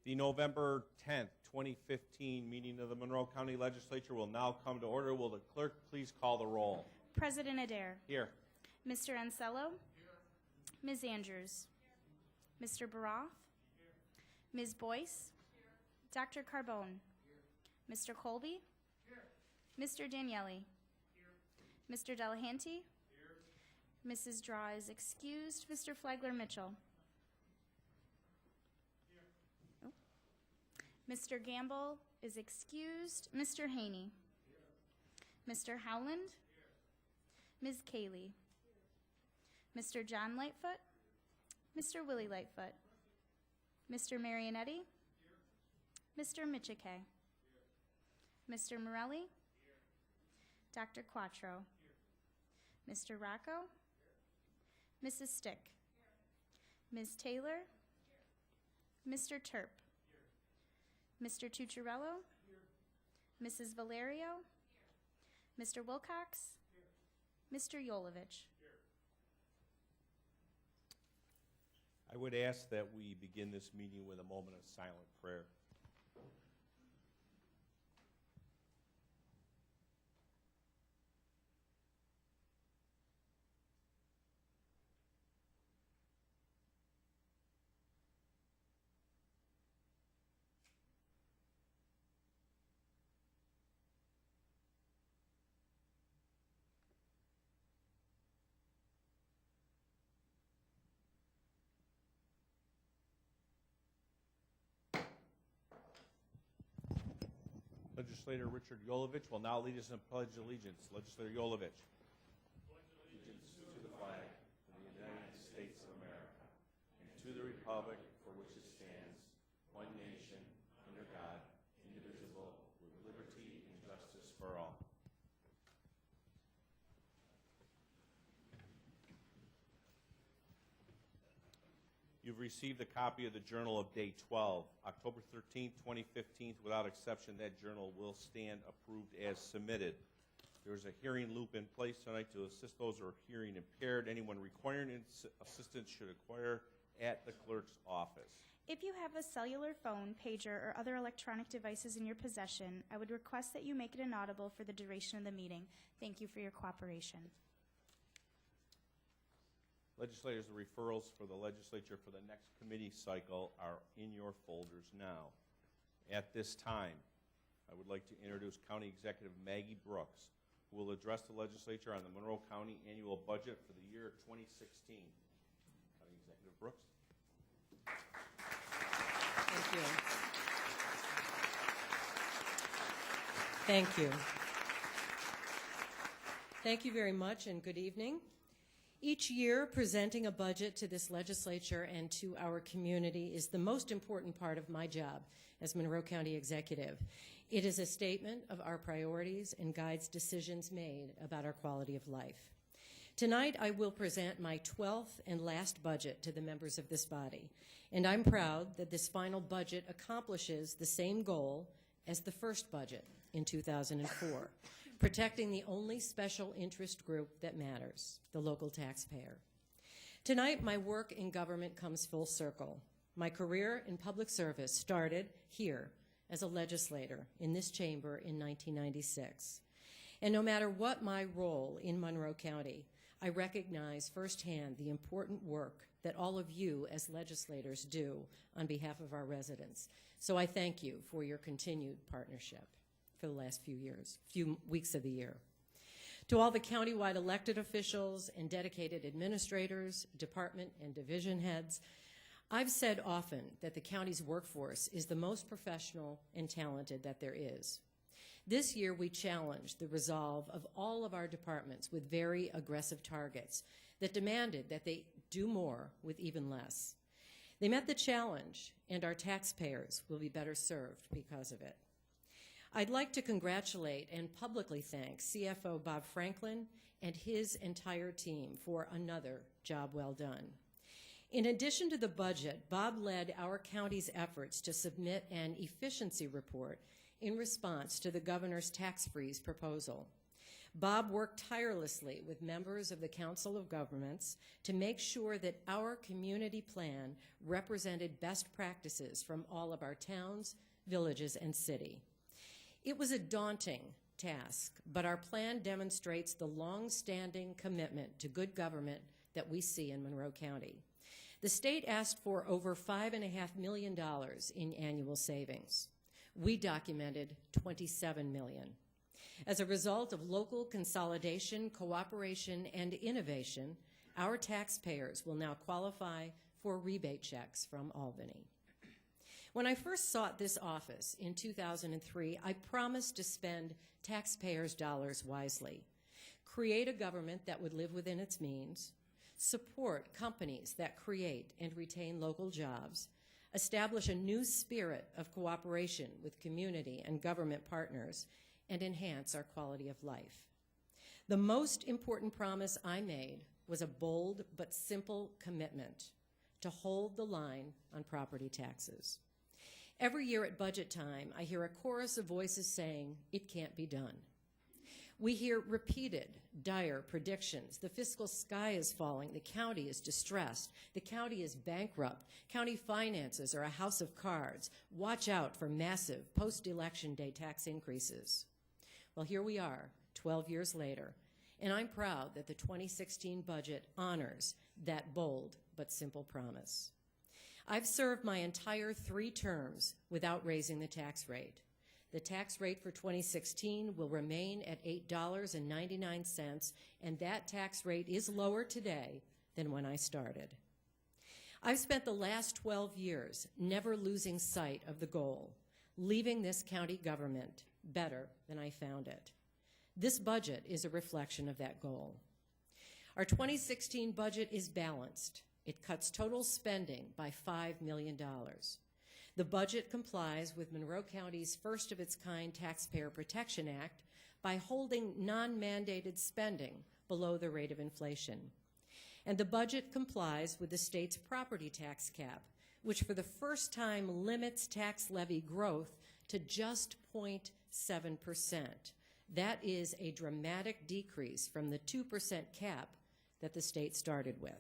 The November 10th, 2015 meeting of the Monroe County Legislature will now come to order. Will the clerk please call the roll? President Adair. Here. Mr. Ansello. Here. Ms. Andrews. Here. Mr. Baroff. Here. Ms. Boyce. Here. Dr. Carbone. Here. Mr. Colby. Here. Mr. Daniele. Here. Mr. Delahanty. Here. Mrs. Draw is excused. Mr. Flagler Mitchell. Here. Oh. Mr. Gamble is excused. Mr. Haney. Here. Mr. Howland. Here. Ms. Cayley. Here. Mr. John Lightfoot. Mr. Willie Lightfoot. Mr. Marionetti. Here. Mr. Michike. Mr. Morelli. Here. Dr. Quattro. Here. Mr. Rocco. Here. Mrs. Stick. Here. Ms. Taylor. Here. Mr. Terp. Here. Mr. Tucciarello. Here. Mrs. Valerio. Here. Mr. Wilcox. Here. Mr. Yolovich. Here. I would ask that we begin this meeting with a moment of silent prayer. Legislator Richard Yolovich will now lead us in Pledge of Allegiance. Legislator Yolovich. Pledge allegiance to the flag of the United States of America and to the republic for which it stands, one nation, under God, indivisible, with liberty and justice for all. You've received a copy of the Journal of Day 12, October 13th, 2015. Without exception, that journal will stand approved as submitted. There's a hearing loop in place tonight to assist those who are hearing impaired. Anyone requiring assistance should inquire at the clerk's office. If you have a cellular phone, pager, or other electronic devices in your possession, I would request that you make it inaudible for the duration of the meeting. Thank you for your cooperation. Legislators, the referrals for the legislature for the next committee cycle are in your folders now. At this time, I would like to introduce County Executive Maggie Brooks, who will address the legislature on the Monroe County annual budget for the year 2016. County Executive Brooks. Thank you. Thank you. Thank you very much, and good evening. Each year, presenting a budget to this legislature and to our community is the most important part of my job as Monroe County Executive. It is a statement of our priorities and guides decisions made about our quality of life. Tonight, I will present my 12th and last budget to the members of this body, and I'm proud that this final budget accomplishes the same goal as the first budget in 2004. Protecting the only special interest group that matters, the local taxpayer. Tonight, my work in government comes full circle. My career in public service started here as a legislator in this chamber in 1996. And no matter what my role in Monroe County, I recognize firsthand the important work that all of you as legislators do on behalf of our residents. So I thank you for your continued partnership for the last few weeks of the year. To all the countywide elected officials and dedicated administrators, department and division heads, I've said often that the county's workforce is the most professional and talented that there is. This year, we challenged the resolve of all of our departments with very aggressive targets that demanded that they do more with even less. They met the challenge, and our taxpayers will be better served because of it. I'd like to congratulate and publicly thank CFO Bob Franklin and his entire team for another job well done. In addition to the budget, Bob led our county's efforts to submit an efficiency report in response to the governor's tax freeze proposal. Bob worked tirelessly with members of the Council of Governments to make sure that our community plan represented best practices from all of our towns, villages, and city. It was a daunting task, but our plan demonstrates the long-standing commitment to good government that we see in Monroe County. The state asked for over $5.5 million in annual savings. We documented $27 million. As a result of local consolidation, cooperation, and innovation, our taxpayers will now qualify for rebate checks from Albany. When I first sought this office in 2003, I promised to spend taxpayers' dollars wisely, create a government that would live within its means, support companies that create and retain local jobs, establish a new spirit of cooperation with community and government partners, and enhance our quality of life. The most important promise I made was a bold but simple commitment to hold the line on property taxes. Every year at budget time, I hear a chorus of voices saying, it can't be done. We hear repeated, dire predictions. The fiscal sky is falling. The county is distressed. The county is bankrupt. County finances are a house of cards. Watch out for massive post-election day tax increases. Well, here we are, 12 years later, and I'm proud that the 2016 budget honors that bold but simple promise. I've served my entire 3 terms without raising the tax rate. The tax rate for 2016 will remain at $8.99, and that tax rate is lower today than when I started. I've spent the last 12 years never losing sight of the goal, leaving this county government better than I found it. This budget is a reflection of that goal. Our 2016 budget is balanced. It cuts total spending by $5 million. The budget complies with Monroe County's first-of-its-kind Taxpayer Protection Act by holding non-mandated spending below the rate of inflation. And the budget complies with the state's property tax cap, which for the first time limits tax levy growth to just 0.7%. That is a dramatic decrease from the 2% cap that the state started with.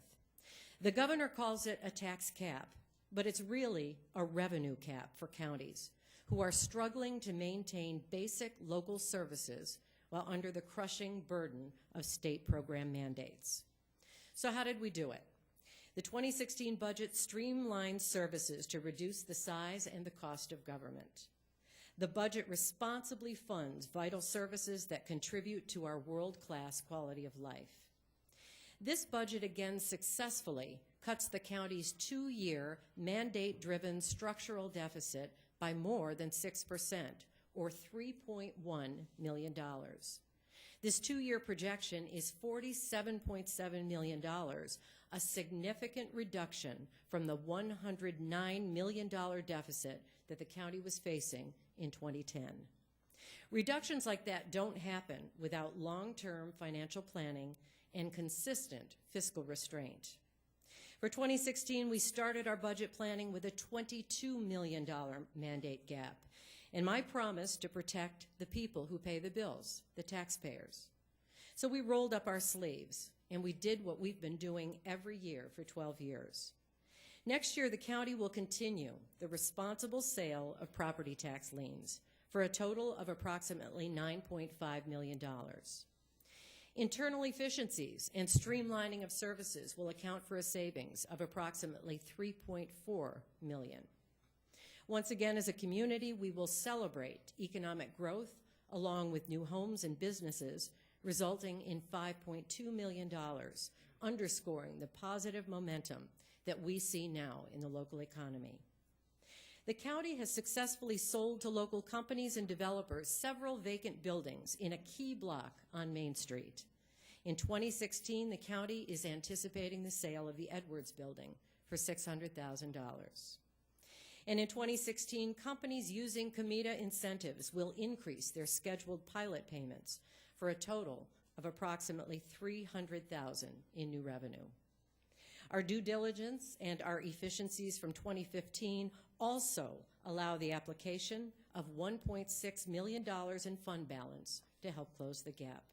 The governor calls it a tax cap, but it's really a revenue cap for counties who are struggling to maintain basic local services while under the crushing burden of state program mandates. So how did we do it? The 2016 budget streamlined services to reduce the size and the cost of government. The budget responsibly funds vital services that contribute to our world-class quality of life. This budget again successfully cuts the county's 2-year mandate-driven structural deficit by more than 6%, or $3.1 million. This 2-year projection is $47.7 million, a significant reduction from the $109 million deficit that the county was facing in 2010. Reductions like that don't happen without long-term financial planning and consistent fiscal restraint. For 2016, we started our budget planning with a $22 million mandate gap, and my promise to protect the people who pay the bills, the taxpayers. So we rolled up our sleeves, and we did what we've been doing every year for 12 years. Next year, the county will continue the responsible sale of property tax liens for a total of approximately $9.5 million. Internal efficiencies and streamlining of services will account for a savings of approximately $3.4 million. Once again, as a community, we will celebrate economic growth along with new homes and businesses, resulting in $5.2 million, underscoring the positive momentum that we see now in the local economy. The county has successfully sold to local companies and developers several vacant buildings in a key block on Main Street. In 2016, the county is anticipating the sale of the Edwards building for $600,000. And in 2016, companies using Comida incentives will increase their scheduled pilot payments for a total of approximately $300,000 in new revenue. Our due diligence and our efficiencies from 2015 also allow the application of $1.6 million in fund balance to help close the gap.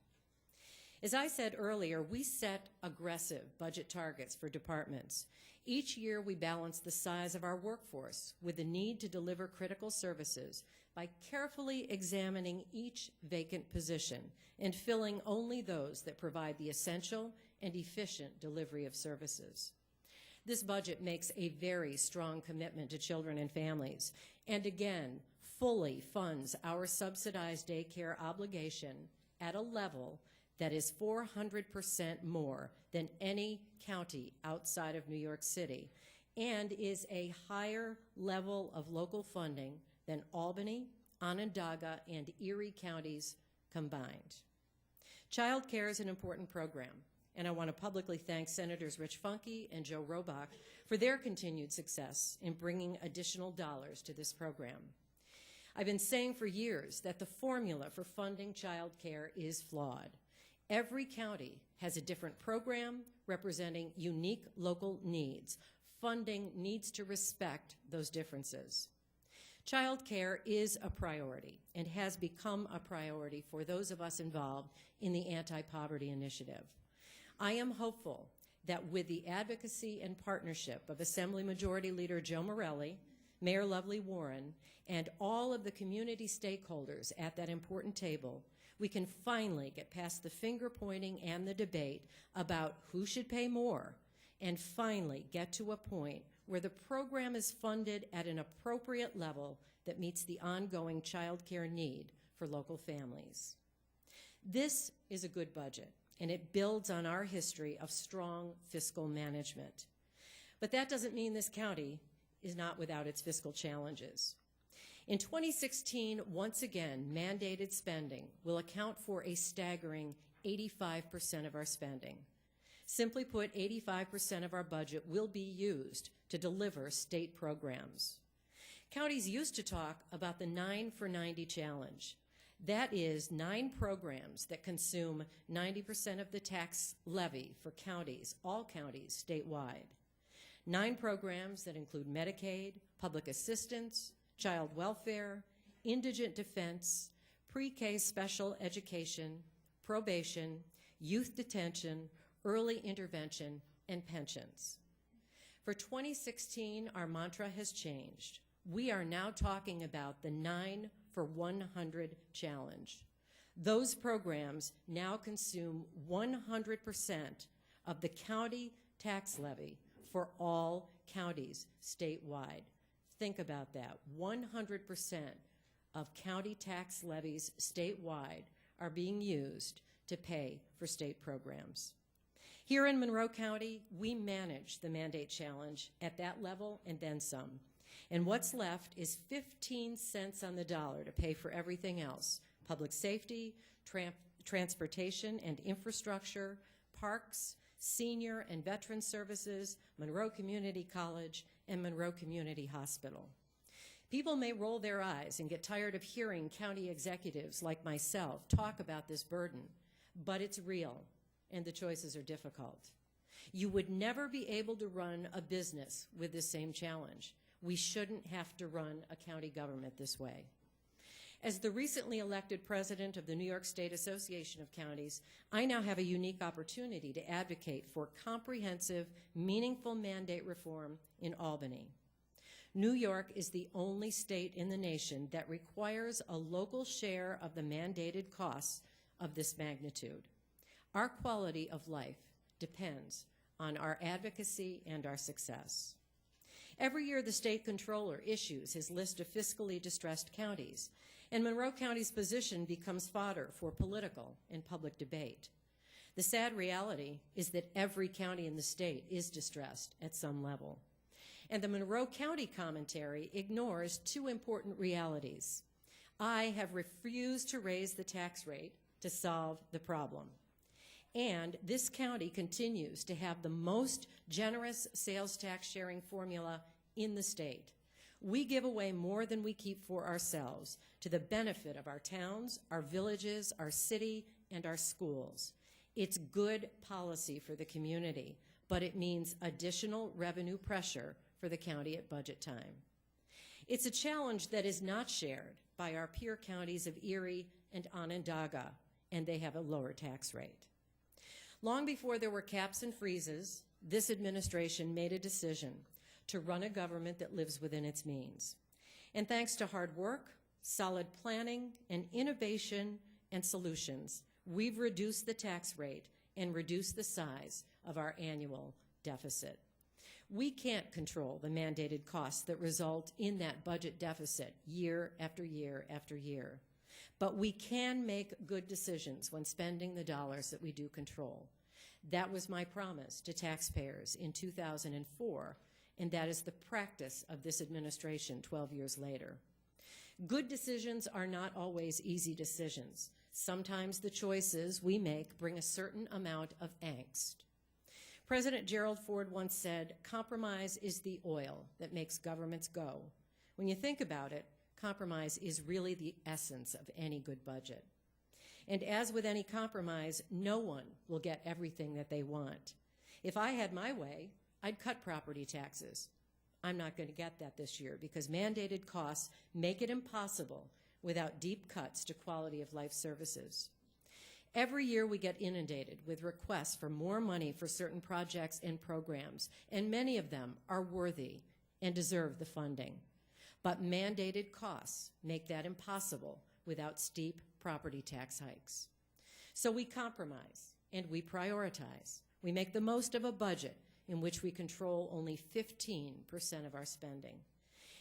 As I said earlier, we set aggressive budget targets for departments. Each year, we balance the size of our workforce with the need to deliver critical services by carefully examining each vacant position and filling only those that provide the essential and efficient delivery of services. This budget makes a very strong commitment to children and families, and again, fully funds our subsidized daycare obligation at a level that is 400% more than any county outside of New York City, and is a higher level of local funding than Albany, Onondaga, and Erie counties combined. Child care is an important program, and I want to publicly thank Senators Rich Funke and Joe Robach for their continued success in bringing additional dollars to this program. I've been saying for years that the formula for funding child care is flawed. Every county has a different program representing unique local needs. Funding needs to respect those differences. Child care is a priority and has become a priority for those of us involved in the Anti-Poverty Initiative. I am hopeful that with the advocacy and partnership of Assembly Majority Leader Joe Morelli, Mayor Lovely Warren, and all of the community stakeholders at that important table, we can finally get past the finger-pointing and the debate about who should pay more, and finally get to a point where the program is funded at an appropriate level that meets the ongoing child care need for local families. This is a good budget, and it builds on our history of strong fiscal management. But that doesn't mean this county is not without its fiscal challenges. In 2016, once again, mandated spending will account for a staggering 85% of our spending. Simply put, 85% of our budget will be used to deliver state programs. Counties used to talk about the 9 for 90 challenge. That is 9 programs that consume 90% of the tax levy for counties, all counties statewide. 9 programs that include Medicaid, public assistance, child welfare, indigent defense, pre-K special education, probation, youth detention, early intervention, and pensions. For 2016, our mantra has changed. We are now talking about the 9 for 100 challenge. Those programs now consume 100% of the county tax levy for all counties statewide. Think about that. 100% of county tax levies statewide are being used to pay for state programs. Here in Monroe County, we manage the mandate challenge at that level and then some. And what's left is 15 cents on the dollar to pay for everything else: public safety, transportation and infrastructure, parks, senior and veteran services, Monroe Community College, and Monroe Community Hospital. People may roll their eyes and get tired of hearing county executives like myself talk about this burden, but it's real, and the choices are difficult. You would never be able to run a business with the same challenge. We shouldn't have to run a county government this way. As the recently elected president of the New York State Association of Counties, I now have a unique opportunity to advocate for comprehensive, meaningful mandate reform in Albany. New York is the only state in the nation that requires a local share of the mandated costs of this magnitude. Our quality of life depends on our advocacy and our success. Every year, the state controller issues his list of fiscally distressed counties, and Monroe County's position becomes fodder for political and public debate. The sad reality is that every county in the state is distressed at some level. And the Monroe County commentary ignores 2 important realities. I have refused to raise the tax rate to solve the problem. And this county continues to have the most generous sales tax sharing formula in the state. We give away more than we keep for ourselves to the benefit of our towns, our villages, our city, and our schools. It's good policy for the community, but it means additional revenue pressure for the county at budget time. It's a challenge that is not shared by our peer counties of Erie and Onondaga, and they have a lower tax rate. Long before there were caps and freezes, this administration made a decision to run a government that lives within its means. And thanks to hard work, solid planning, and innovation and solutions, we've reduced the tax rate and reduced the size of our annual deficit. We can't control the mandated costs that result in that budget deficit year after year after year. But we can make good decisions when spending the dollars that we do control. That was my promise to taxpayers in 2004, and that is the practice of this administration 12 years later. Good decisions are not always easy decisions. Sometimes the choices we make bring a certain amount of angst. President Gerald Ford once said, "Compromise is the oil that makes governments go." When you think about it, compromise is really the essence of any good budget. And as with any compromise, no one will get everything that they want. If I had my way, I'd cut property taxes. I'm not going to get that this year because mandated costs make it impossible without deep cuts to quality of life services. Every year we get inundated with requests for more money for certain projects and programs, and many of them are worthy and deserve the funding. But mandated costs make that impossible without steep property tax hikes. So we compromise and we prioritize. We make the most of a budget in which we control only 15% of our spending.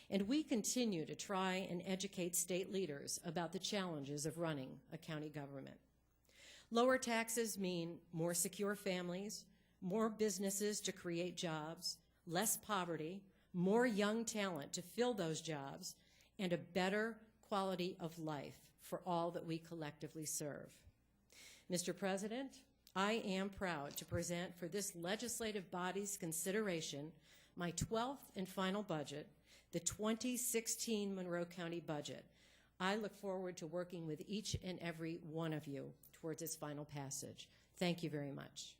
And we continue to try and educate state leaders about the challenges of running a county government. Lower taxes mean more secure families, more businesses to create jobs, less poverty, more young talent to fill those jobs, and a better quality of life for all that we collectively serve. Mr. President, I am proud to present for this legislative body's consideration my 12th and final budget, the 2016 Monroe County budget. I look forward to working with each and every one of you towards its final passage. Thank you very much.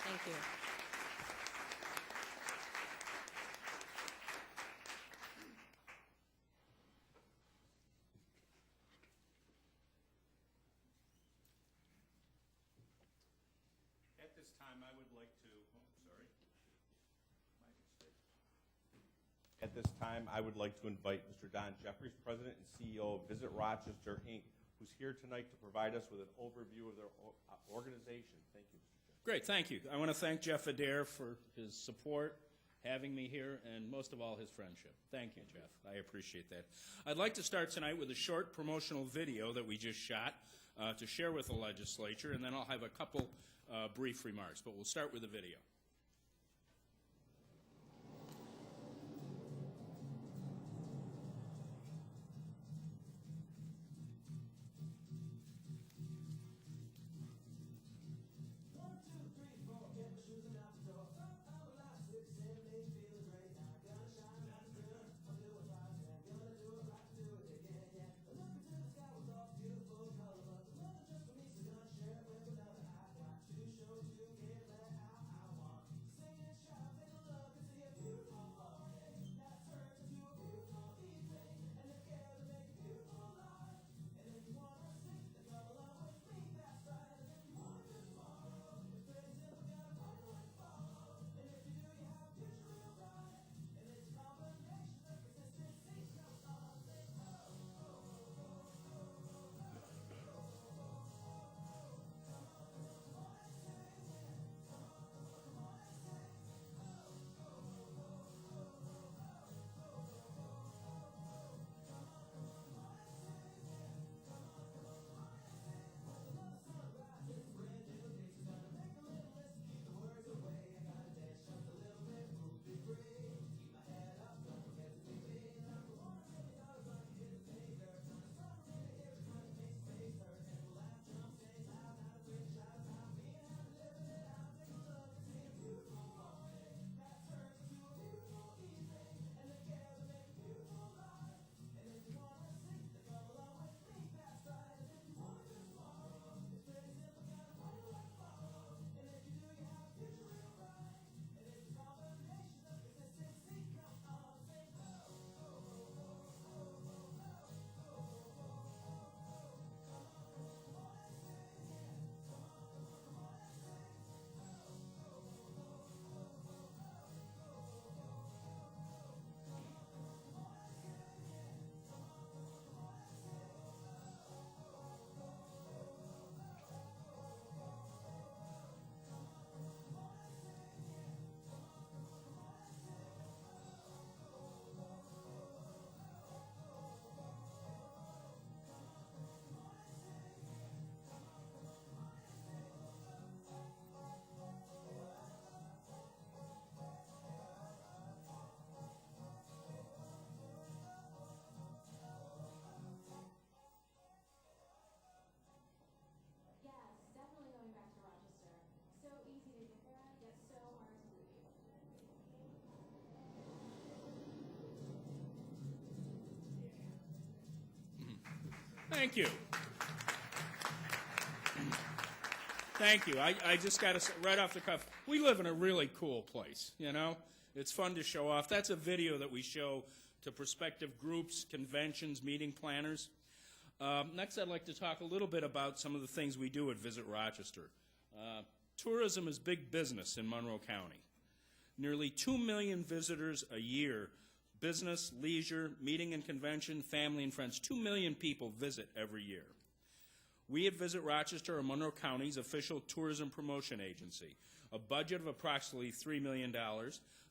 Thank you. At this time, I would like to, sorry. My mistake. At this time, I would like to invite Mr. Don Jeffries, President and CEO of Visit Rochester, Inc., who's here tonight to provide us with an overview of their organization. Thank you, Mr. Jeffries. Great, thank you. I want to thank Jeff Adair for his support, having me here, and most of all, his friendship. Thank you, Jeff. I appreciate that. I'd like to start tonight with a short promotional video that we just shot to share with the legislature, and then I'll have a couple brief remarks, but we'll start with the video. Thank you. Thank you. I just got to say, right off the cuff, we live in a really cool place, you know? It's fun to show off. That's a video that we show to prospective groups, conventions, meeting planners. Next, I'd like to talk a little bit about some of the things we do at Visit Rochester. Tourism is big business in Monroe County. Nearly 2 million visitors a year, business, leisure, meeting and convention, family and friends. 2 million people visit every year. We at Visit Rochester are Monroe County's official tourism promotion agency, a budget of approximately $3 million.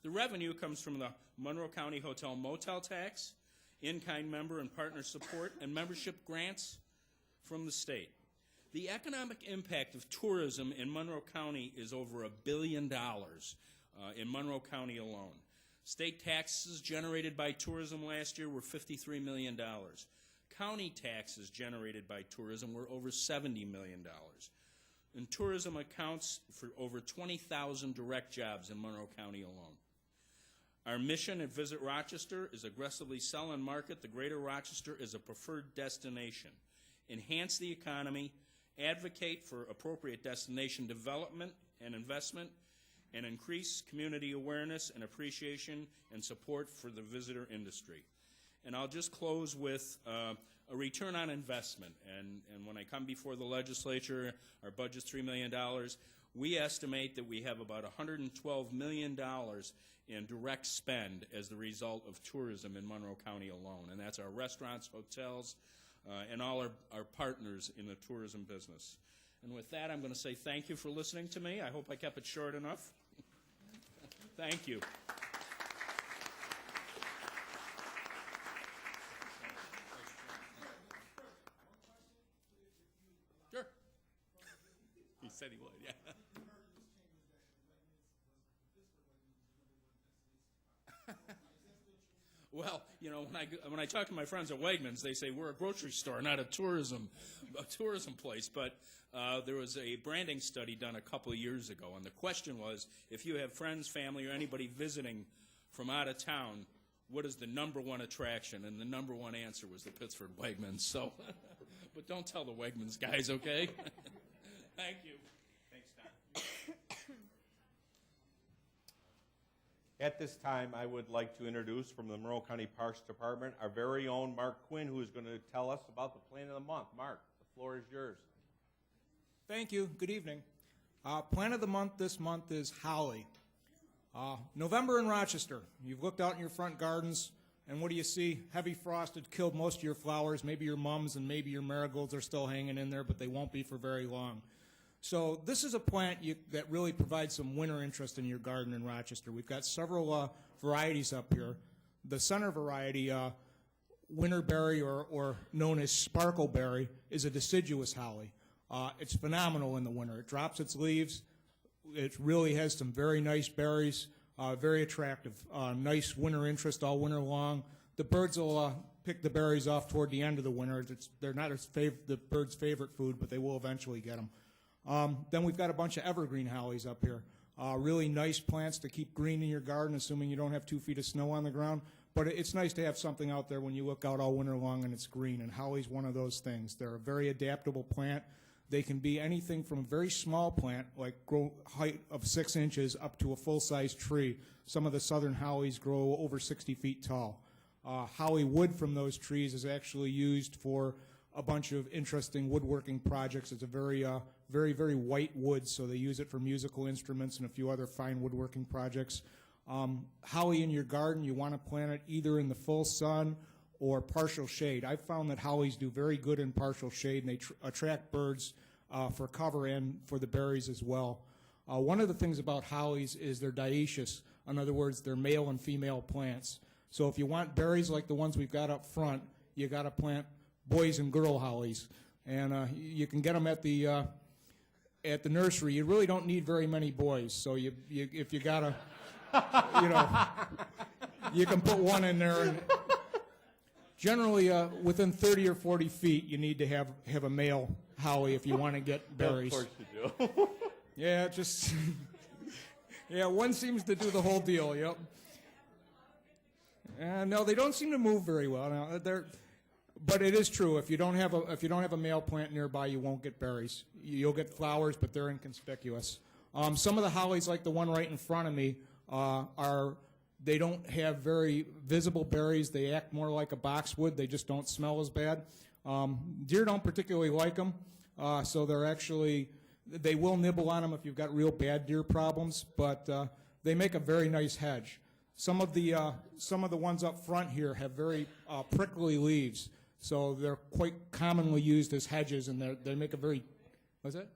The revenue comes from the Monroe County Hotel Motel tax, in-kind member and partner support, and membership grants from the state. The economic impact of tourism in Monroe County is over $1 billion in Monroe County alone. State taxes generated by tourism last year were $53 million. County taxes generated by tourism were over $70 million. And tourism accounts for over 20,000 direct jobs in Monroe County alone. Our mission at Visit Rochester is aggressively sell and market the greater Rochester as a preferred destination, enhance the economy, advocate for appropriate destination development and investment, and increase community awareness and appreciation and support for the visitor industry. And I'll just close with a return on investment. And when I come before the legislature, our budget's $3 million. We estimate that we have about $112 million in direct spend as the result of tourism in Monroe County alone. And that's our restaurants, hotels, and all our partners in the tourism business. And with that, I'm going to say thank you for listening to me. I hope I kept it short enough. Thank you. Sure. He said he would, yeah. Well, you know, when I talk to my friends at Wegmans, they say we're a grocery store, not a tourism place. But there was a branding study done a couple of years ago, and the question was, if you have friends, family, or anybody visiting from out of town, what is the number one attraction? And the number one answer was the Pittsford Wegmans. So, but don't tell the Wegmans guys, okay? Thank you. Thanks, Don. At this time, I would like to introduce from the Monroe County Parks Department our very own Mark Quinn, who is going to tell us about the plan of the month. Mark, the floor is yours. Thank you. Good evening. Plant of the month this month is holly. November in Rochester. You've looked out in your front gardens, and what do you see? Heavy frost had killed most of your flowers. Maybe your mums and maybe your marigolds are still hanging in there, but they won't be for very long. So this is a plant that really provides some winter interest in your garden in Rochester. We've got several varieties up here. The center variety, winterberry or known as sparkleberry, is a deciduous holly. It's phenomenal in the winter. It drops its leaves. It really has some very nice berries, very attractive. Nice winter interest all winter long. The birds will pick the berries off toward the end of the winter. They're not the bird's favorite food, but they will eventually get them. Then we've got a bunch of evergreen hollies up here. Really nice plants to keep green in your garden, assuming you don't have 2 feet of snow on the ground. But it's nice to have something out there when you look out all winter long and it's green, and holly's one of those things. They're a very adaptable plant. They can be anything from a very small plant, like grow height of 6 inches, up to a full-size tree. Some of the southern hollies grow over 60 feet tall. Holly wood from those trees is actually used for a bunch of interesting woodworking projects. It's a very, very white wood, so they use it for musical instruments and a few other fine woodworking projects. Holly in your garden, you want to plant it either in the full sun or partial shade. I've found that hollies do very good in partial shade, and they attract birds for cover and for the berries as well. One of the things about hollies is they're dioecious. In other words, they're male and female plants. So if you want berries like the ones we've got up front, you got to plant boys and girl hollies. And you can get them at the nursery. You really don't need very many boys. So if you got to, you can put one in there. And generally, within 30 or 40 feet, you need to have a male holly if you want to get berries. Of course you do. Yeah, yeah, one seems to do the whole deal, yep. No, they don't seem to move very well. Now, But it is true. If you don't have a male plant nearby, you won't get berries. You'll get flowers, but they're inconspicuous. Some of the hollies, like the one right in front of me, they don't have very visible berries. They act more like a boxwood. They just don't smell as bad. Deer don't particularly like them, so they will nibble on them if you've got real bad deer problems. But they make a very nice hedge. Some of the ones up front here have very prickly leaves, so they're quite commonly used as hedges, and they make a very, what's that?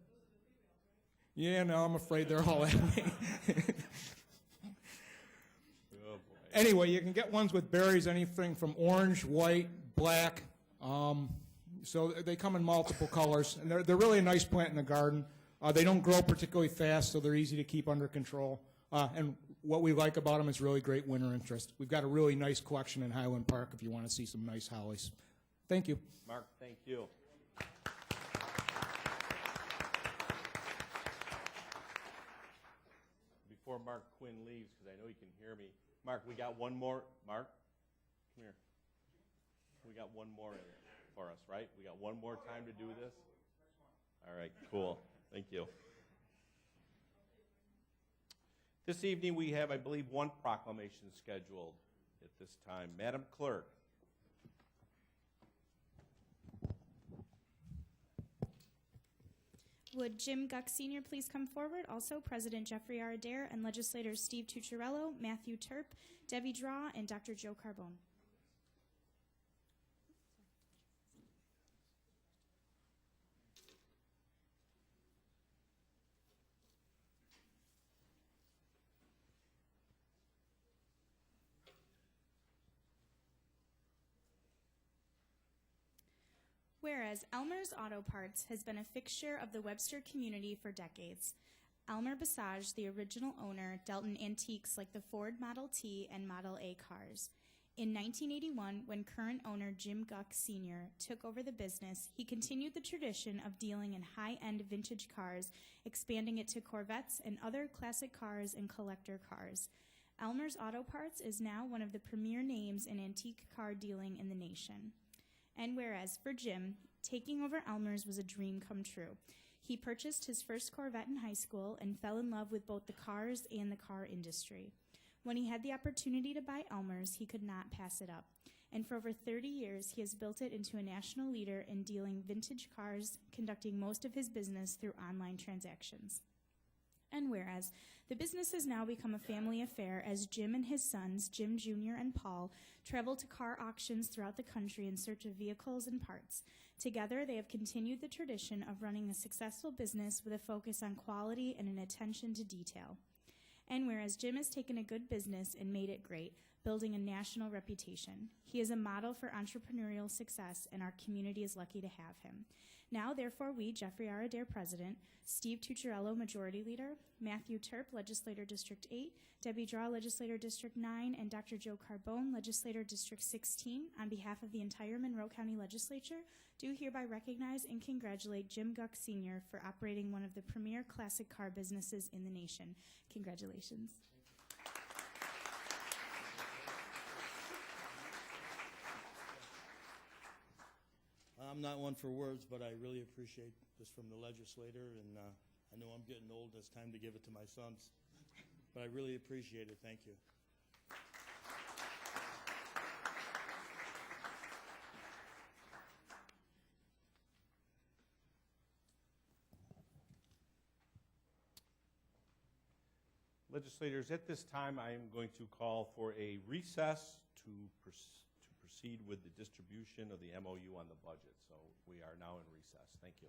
Yeah, no, I'm afraid they're all at me. Oh, boy. Anyway, you can get ones with berries, anything from orange, white, black. So they come in multiple colors, and they're really a nice plant in the garden. They don't grow particularly fast, so they're easy to keep under control. And what we like about them is really great winter interest. We've got a really nice collection in Highland Park if you want to see some nice hollies. Thank you. Mark, thank you. Before Mark Quinn leaves, because I know he can hear me, Mark, we got one more. Mark, come here. We got one more in there for us, right? We got one more time to do this? All right, cool. Thank you. This evening we have, I believe, one proclamation scheduled at this time. Madam Clerk. Would Jim Guck Sr. please come forward? Also, President Jeffrey R. Adair and legislators Steve Tucciarello, Matthew Terp, Debbie Draw, and Dr. Joe Carbone. Whereas Elmer's Auto Parts has been a fixture of the Webster community for decades. Elmer Basage, the original owner, dealt in antiques like the Ford Model T and Model A cars. In 1981, when current owner Jim Guck Sr. took over the business, he continued the tradition of dealing in high-end vintage cars, expanding it to Corvettes and other classic cars and collector cars. Elmer's Auto Parts is now one of the premier names in antique car dealing in the nation. And whereas for Jim, taking over Elmer's was a dream come true. He purchased his first Corvette in high school and fell in love with both the cars and the car industry. When he had the opportunity to buy Elmer's, he could not pass it up. And for over 30 years, he has built it into a national leader in dealing vintage cars, conducting most of his business through online transactions. And whereas the business has now become a family affair as Jim and his sons, Jim Jr. and Paul, travel to car auctions throughout the country in search of vehicles and parts. Together, they have continued the tradition of running a successful business with a focus on quality and an attention to detail. And whereas Jim has taken a good business and made it great, building a national reputation. He is a model for entrepreneurial success, and our community is lucky to have him. Now, therefore, we, Jeffrey R. Adair, President, Steve Tucciarello, Majority Leader, Matthew Terp, Legislator District 8, Debbie Draw, Legislator District 9, and Dr. Joe Carbone, Legislator District 16, on behalf of the entire Monroe County Legislature, do hereby recognize and congratulate Jim Guck Sr. for operating one of the premier classic car businesses in the nation. Congratulations. I'm not one for words, but I really appreciate this from the legislator, and I know I'm getting old, and it's time to give it to my sons. But I really appreciate it. Thank you. Legislators, at this time, I am going to call for a recess to proceed with the distribution of the MOU on the budget. So we are now in recess. Thank you.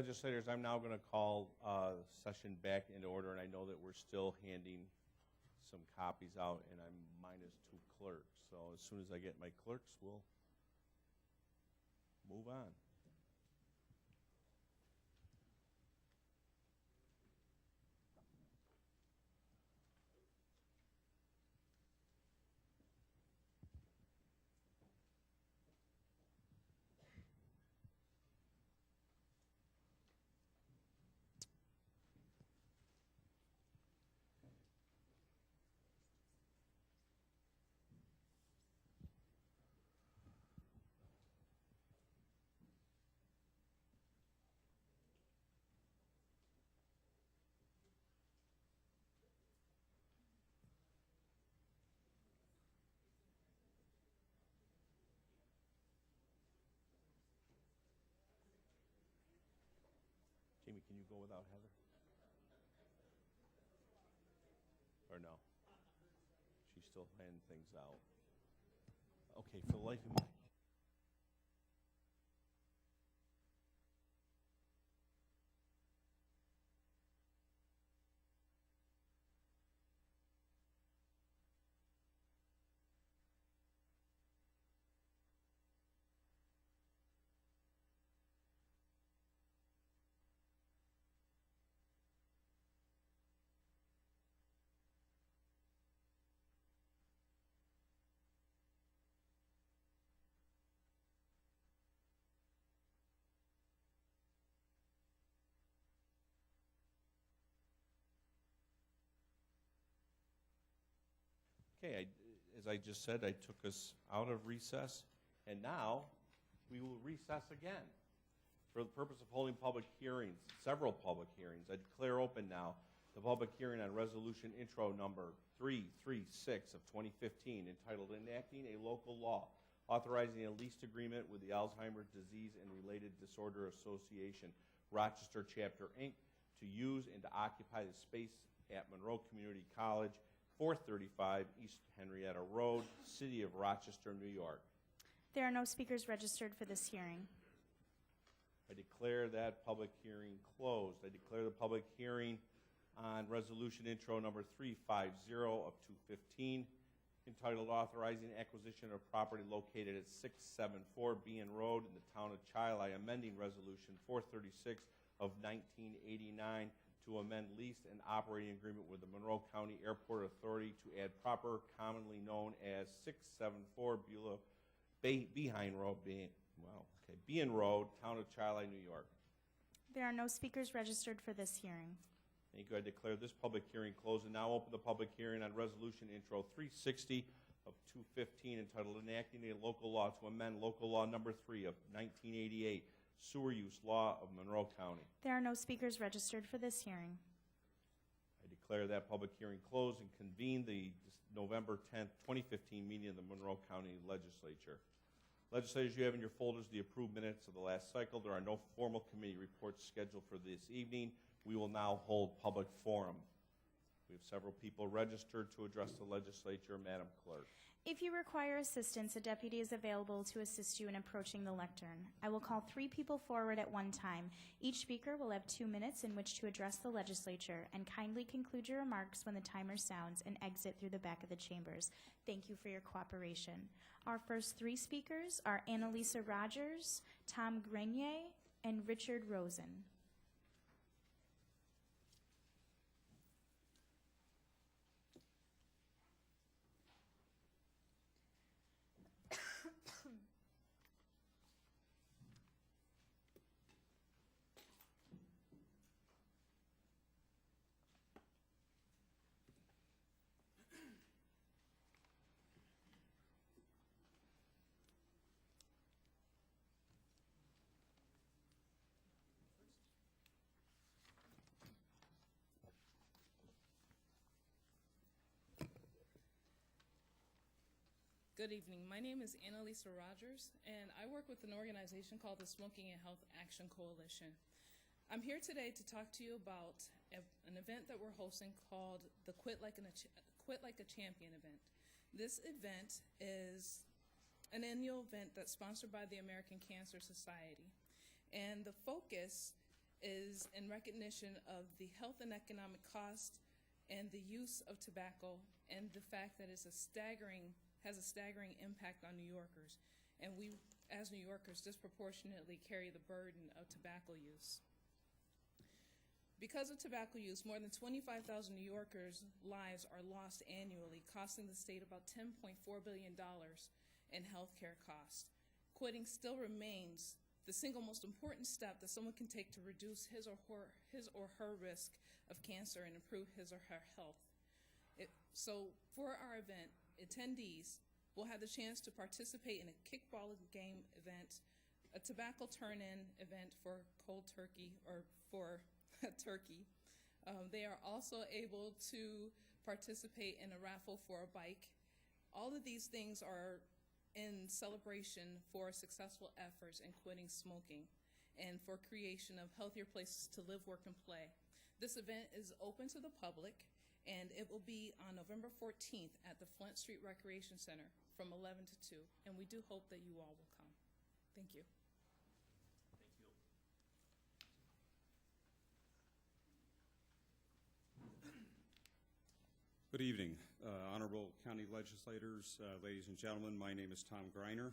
Legislators, I'm now going to call session back into order, and I know that we're still handing some copies out, and I'm minus 2 clerks. So as soon as I get my clerks, we'll move on. Jamie, can you go without Heather? Or no? She's still handing things out. Okay, for the life of me. Okay, as I just said, I took us out of recess, and now we will recess again for the purpose of holding public hearings, several public hearings. I declare open now the public hearing on resolution intro number 336 of 2015, entitled Enacting a Local Law Authorizing a Lease Agreement with the Alzheimer's Disease and Related Disorder Association, Rochester Chapter, Inc., to use and to occupy the space at Monroe Community College, 435 East Henrietta Road, City of Rochester, New York. There are no speakers registered for this hearing. I declare that public hearing closed. I declare the public hearing on resolution intro number 350 of 2015, entitled Authorizing Acquisition of Property Located at 674 Bean Road in the town of Chili, amending resolution 436 of 1989 to amend lease and operating agreement with the Monroe County Airport Authority to add proper commonly known as 674 Bean Road, Bean Road, town of Chili, New York. There are no speakers registered for this hearing. Thank you. I declare this public hearing closed and now open the public hearing on resolution intro 360 of 2015, entitled Enacting a Local Law to amend local law number 3 of 1988, Sewer Use Law of Monroe County. There are no speakers registered for this hearing. I declare that public hearing closed and convene the November 10th, 2015 meeting of the Monroe County Legislature. Legislators, you have in your folders the approved minutes of the last cycle. There are no formal committee reports scheduled for this evening. We will now hold public forum. We have several people registered to address the legislature. Madam Clerk. If you require assistance, a deputy is available to assist you in approaching the lectern. I will call 3 people forward at one time. Each speaker will have 2 minutes in which to address the legislature, and kindly conclude your remarks when the timer sounds and exit through the back of the chambers. Thank you for your cooperation. Our first 3 speakers are Annalisa Rogers, Tom Grenier, and Richard Rosen. Good evening. My name is Annalisa Rogers, and I work with an organization called the Smoking and Health Action Coalition. I'm here today to talk to you about an event that we're hosting called the Quit Like a Champion event. This event is an annual event that's sponsored by the American Cancer Society, and the focus is in recognition of the health and economic cost and the use of tobacco and the fact that has a staggering impact on New Yorkers. And we, as New Yorkers, disproportionately carry the burden of tobacco use. Because of tobacco use, more than 25,000 New Yorkers' lives are lost annually, costing the state about $10.4 billion in health care costs. Quitting still remains the single most important step that someone can take to reduce his or her risk of cancer and improve his or her health. So for our event, attendees will have the chance to participate in a kickball game event, a tobacco turn-in event for cold turkey or for turkey. They are also able to participate in a raffle for a bike. All of these things are in celebration for successful efforts in quitting smoking and for creation of healthier places to live, work, and play. This event is open to the public, and it will be on November 14th at the Flint Street Recreation Center from 11 to 2, and we do hope that you all will come. Thank you. Good evening, honorable county legislators, ladies and gentlemen. My name is Tom Greiner.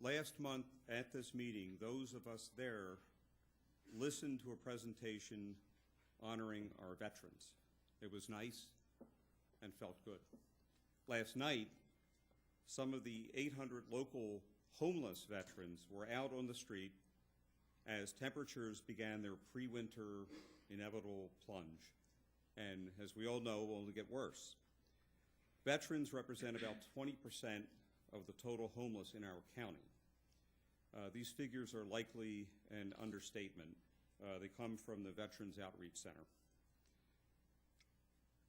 Last month at this meeting, those of us there listened to a presentation honoring our veterans. It was nice and felt good. Last night, some of the 800 local homeless veterans were out on the street as temperatures began their pre-winter inevitable plunge. And as we all know, will only get worse. Veterans represent about 20% of the total homeless in our county. These figures are likely an understatement. They come from the Veterans Outreach Center.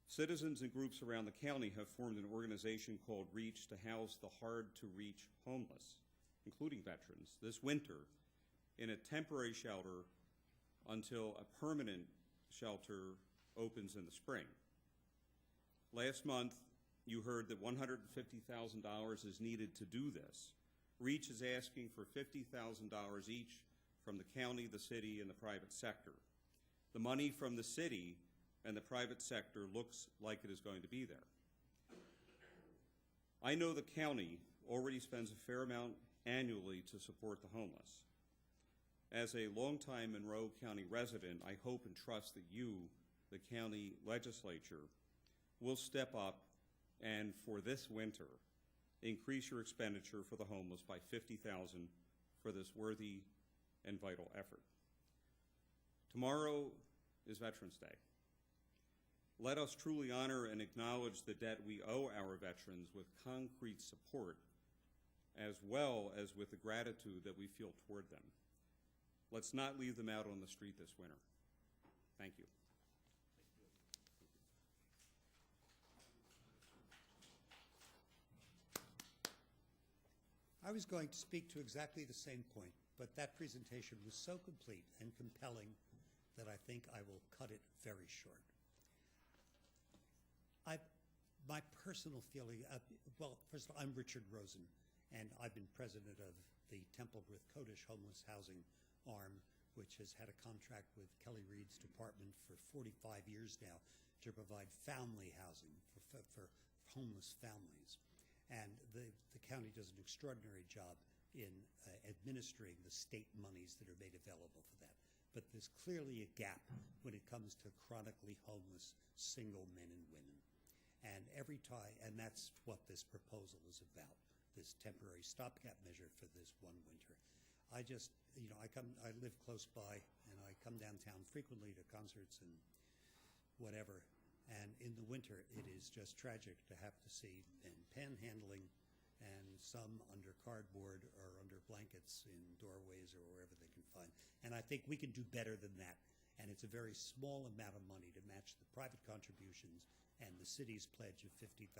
Citizens and groups around the county have formed an organization called REACH to house the hard-to-reach homeless, including veterans, this winter in a temporary shelter until a permanent shelter opens in the spring. Last month, you heard that $150,000 is needed to do this. REACH is asking for $50,000 each from the county, the city, and the private sector. The money from the city and the private sector looks like it is going to be there. I know the county already spends a fair amount annually to support the homeless. As a longtime Monroe County resident, I hope and trust that you, the county legislature, will step up and for this winter increase your expenditure for the homeless by $50,000 for this worthy and vital effort. Tomorrow is Veterans Day. Let us truly honor and acknowledge the debt we owe our veterans with concrete support as well as with the gratitude that we feel toward them. Let's not leave them out on the street this winter. Thank you. I was going to speak to exactly the same point, but that presentation was so complete and compelling that I think I will cut it very short. My personal feeling, well, first of all, I'm Richard Rosen, and I've been president of the Temple-Brith Kodesh Homeless Housing Arm, which has had a contract with Kelly Reed's department for 45 years now to provide family housing for homeless families. And the county does an extraordinary job in administering the state monies that are made available for that. But there's clearly a gap when it comes to chronically homeless single men and women. And every time, and that's what this proposal is about, this temporary stopgap measure for this one winter. I just, you know, I live close by, and I come downtown frequently to concerts and whatever. And in the winter, it is just tragic to have to see men panhandling and some under cardboard or under blankets in doorways or wherever they can find. And I think we can do better than that. And it's a very small amount of money to match the private contributions and the city's pledge of $50,000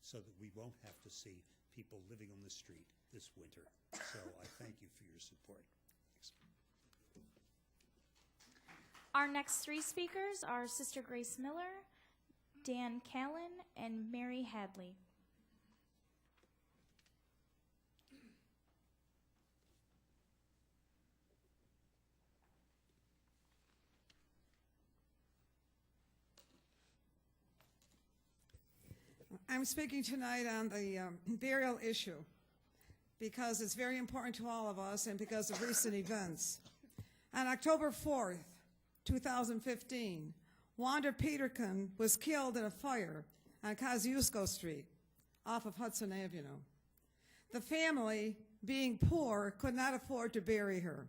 so that we won't have to see people living on the street this winter. So I thank you for your support. Thanks. Our next three speakers are Sister Grace Miller, Dan Callen, and Mary Hadley. I'm speaking tonight on the burial issue because it's very important to all of us and because of recent events. On October 4th, 2015, Wanda Peterkin was killed in a fire on Kosciuszko Street off of Hudson Avenue. The family, being poor, could not afford to bury her.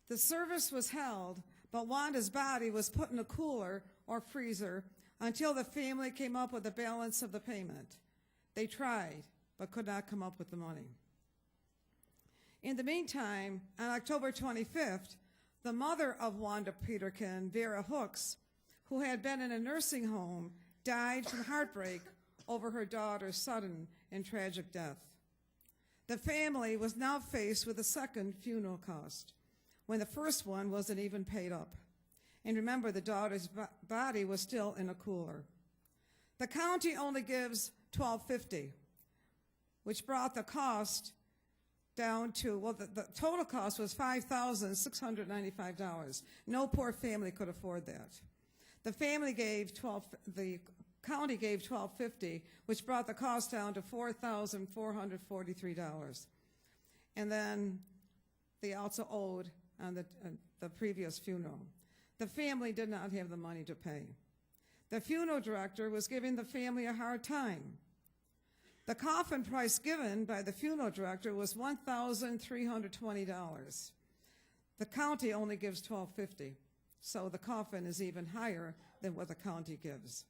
The service was held, but Wanda's body was put in a cooler or freezer until the family came up with the balance of the payment. They tried, but could not come up with the money. In the meantime, on October 25th, the mother of Wanda Peterkin, Vera Hooks, who had been in a nursing home, died from heartbreak over her daughter's sudden and tragic death. The family was now faced with a second funeral cost, when the first one wasn't even paid up. And remember, the daughter's body was still in a cooler. The county only gives $1,250, which brought the cost down to, well, the total cost was $5,695. No poor family could afford that. The county gave $1,250, which brought the cost down to $4,443. And then they also owed on the previous funeral. The family did not have the money to pay. The funeral director was giving the family a hard time. The coffin price given by the funeral director was $1,320. The county only gives $1,250, so the coffin is even higher than what the county gives.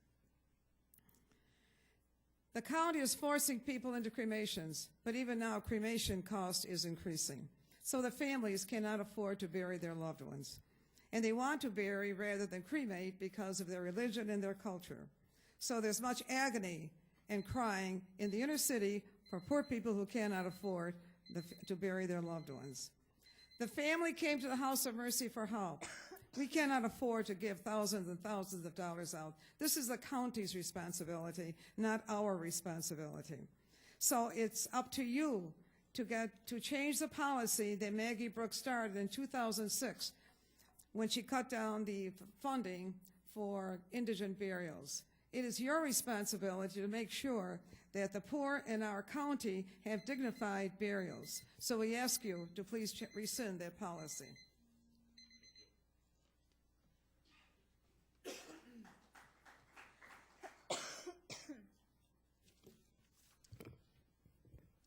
The county is forcing people into cremations, but even now cremation cost is increasing. So the families cannot afford to bury their loved ones. And they want to bury rather than cremate because of their religion and their culture. So there's much agony and crying in the inner city for poor people who cannot afford to bury their loved ones. The family came to the House of Mercy for help. We cannot afford to give thousands and thousands of dollars out. This is the county's responsibility, not our responsibility. So it's up to you to change the policy that Maggie Brooks started in 2006 when she cut down the funding for indigent burials. It is your responsibility to make sure that the poor in our county have dignified burials. So we ask you to please rescind that policy.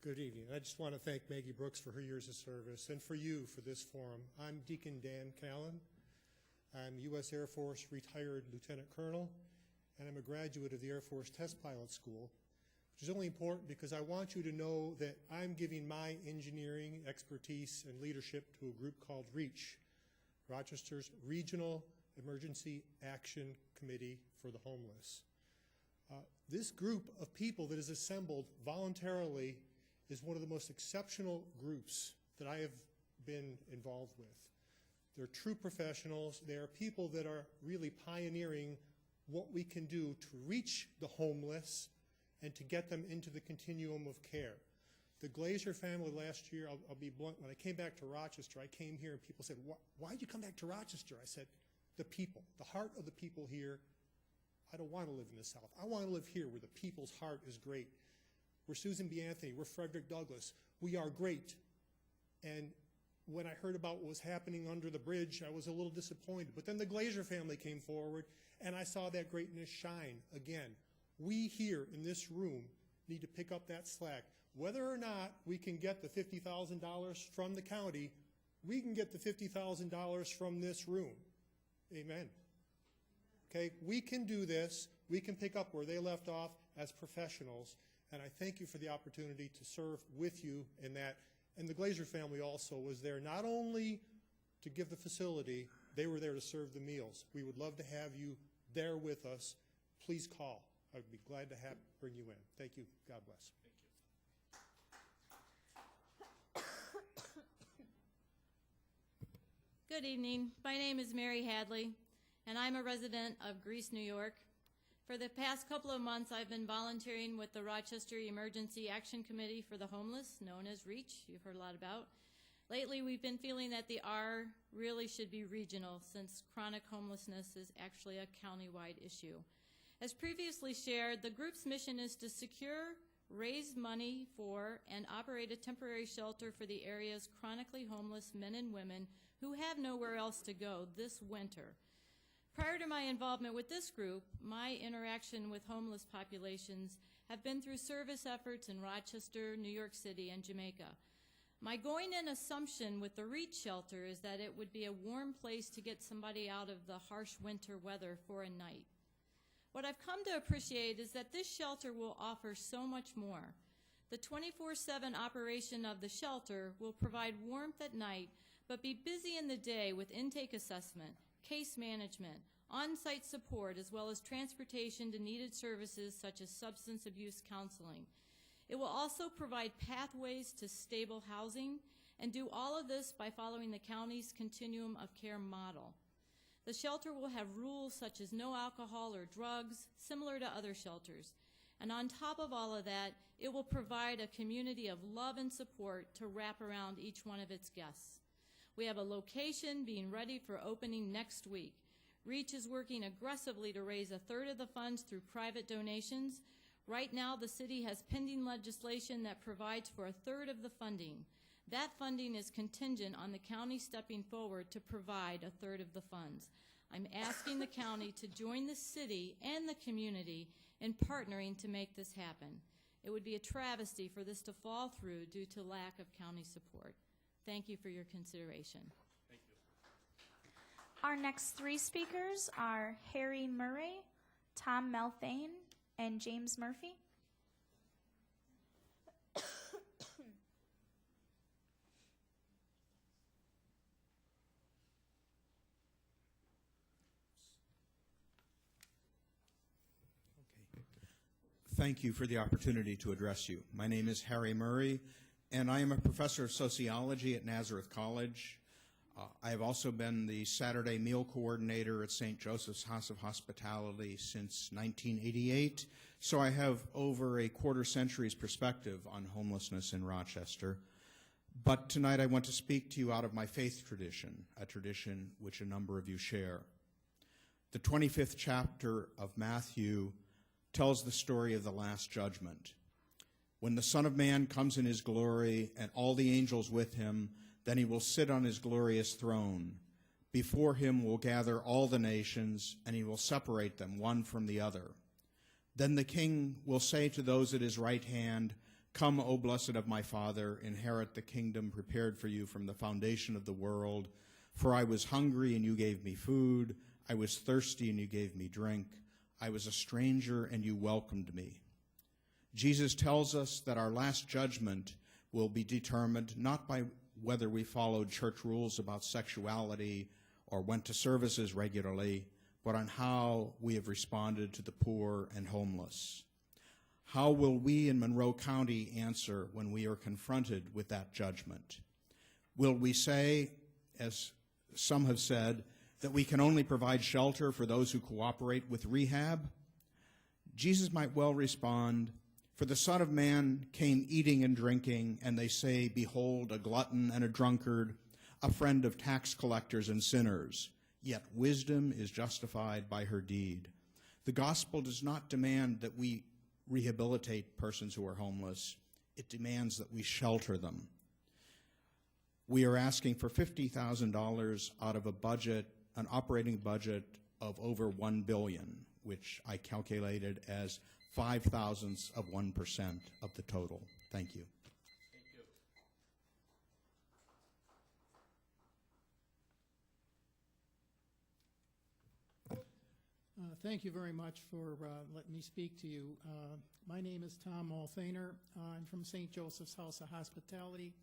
Good evening. I just want to thank Maggie Brooks for her years of service and for you for this forum. I'm Deacon Dan Callan. I'm U.S. Air Force retired Lieutenant Colonel, and I'm a graduate of the Air Force Test Pilot School, which is only important because I want you to know that I'm giving my engineering expertise and leadership to a group called REACH, Rochester's Regional Emergency Action Committee for the Homeless. This group of people that is assembled voluntarily is one of the most exceptional groups that I have been involved with. They're true professionals. They are people that are really pioneering what we can do to reach the homeless and to get them into the continuum of care. The Glazer family last year, I'll be blunt, when I came back to Rochester, I came here and people said, why'd you come back to Rochester? I said, the people, the heart of the people here. I don't want to live in the South. I want to live here where the people's heart is great. We're Susan B. Anthony, we're Frederick Douglass. We are great. And when I heard about what was happening under the bridge, I was a little disappointed. But then the Glazer family came forward, and I saw that greatness shine again. We here in this room need to pick up that slack. Whether or not we can get the $50,000 from the county, we can get the $50,000 from this room. Amen. Okay, we can do this. We can pick up where they left off as professionals. And I thank you for the opportunity to serve with you in that. And the Glazer family also was there not only to give the facility, they were there to serve the meals. We would love to have you there with us. Please call. I would be glad to bring you in. Thank you. God bless. Good evening. My name is Mary Hadley, and I'm a resident of Greece, New York. For the past couple of months, I've been volunteering with the Rochester Emergency Action Committee for the Homeless, known as REACH, you've heard a lot about. Lately, we've been feeling that the R really should be regional, since chronic homelessness is actually a county-wide issue. As previously shared, the group's mission is to secure, raise money for, and operate a temporary shelter for the area's chronically homeless men and women who have nowhere else to go this winter. Prior to my involvement with this group, my interaction with homeless populations have been through service efforts in Rochester, New York City, and Jamaica. My going-in assumption with the REACH shelter is that it would be a warm place to get somebody out of the harsh winter weather for a night. What I've come to appreciate is that this shelter will offer so much more. The 24/7 operation of the shelter will provide warmth at night, but be busy in the day with intake assessment, case management, on-site support, as well as transportation to needed services such as substance abuse counseling. It will also provide pathways to stable housing and do all of this by following the county's continuum of care model. The shelter will have rules such as no alcohol or drugs, similar to other shelters. And on top of all of that, it will provide a community of love and support to wrap around each one of its guests. We have a location being ready for opening next week. REACH is working aggressively to raise a third of the funds through private donations. Right now, the city has pending legislation that provides for a third of the funding. That funding is contingent on the county stepping forward to provide a third of the funds. I'm asking the county to join the city and the community in partnering to make this happen. It would be a travesty for this to fall through due to lack of county support. Thank you for your consideration. Thank you. Our next three speakers are Harry Murray, Tom Melthane, and James Murphy. Thank you for the opportunity to address you. My name is Harry Murray, and I am a professor of sociology at Nazareth College. I have also been the Saturday meal coordinator at St. Joseph's House of Hospitality since 1988, so I have over a quarter century's perspective on homelessness in Rochester. But tonight I want to speak to you out of my faith tradition, a tradition which a number of you share. The 25th chapter of Matthew tells the story of the Last Judgment. When the Son of Man comes in his glory and all the angels with him, then he will sit on his glorious throne. Before him will gather all the nations, and he will separate them one from the other. Then the King will say to those at his right hand, "Come, O blessed of my Father, inherit the kingdom prepared for you from the foundation of the world. For I was hungry, and you gave me food. I was thirsty, and you gave me drink. I was a stranger, and you welcomed me." Jesus tells us that our last judgment will be determined not by whether we followed church rules about sexuality or went to services regularly, but on how we have responded to the poor and homeless. How will we in Monroe County answer when we are confronted with that judgment? Will we say, as some have said, that we can only provide shelter for those who cooperate with rehab? Jesus might well respond, "For the Son of Man came eating and drinking, and they say, 'Behold, a glutton and a drunkard, a friend of tax collectors and sinners.' Yet wisdom is justified by her deed." The gospel does not demand that we rehabilitate persons who are homeless. It demands that we shelter them. We are asking for $50,000 out of a budget, an operating budget of over $1 billion, which I calculated as 0.005% of the total. Thank you. Thank you. Thank you very much for letting me speak to you. My name is Tom Malthaner. I'm from St. Joseph's House of Hospitality,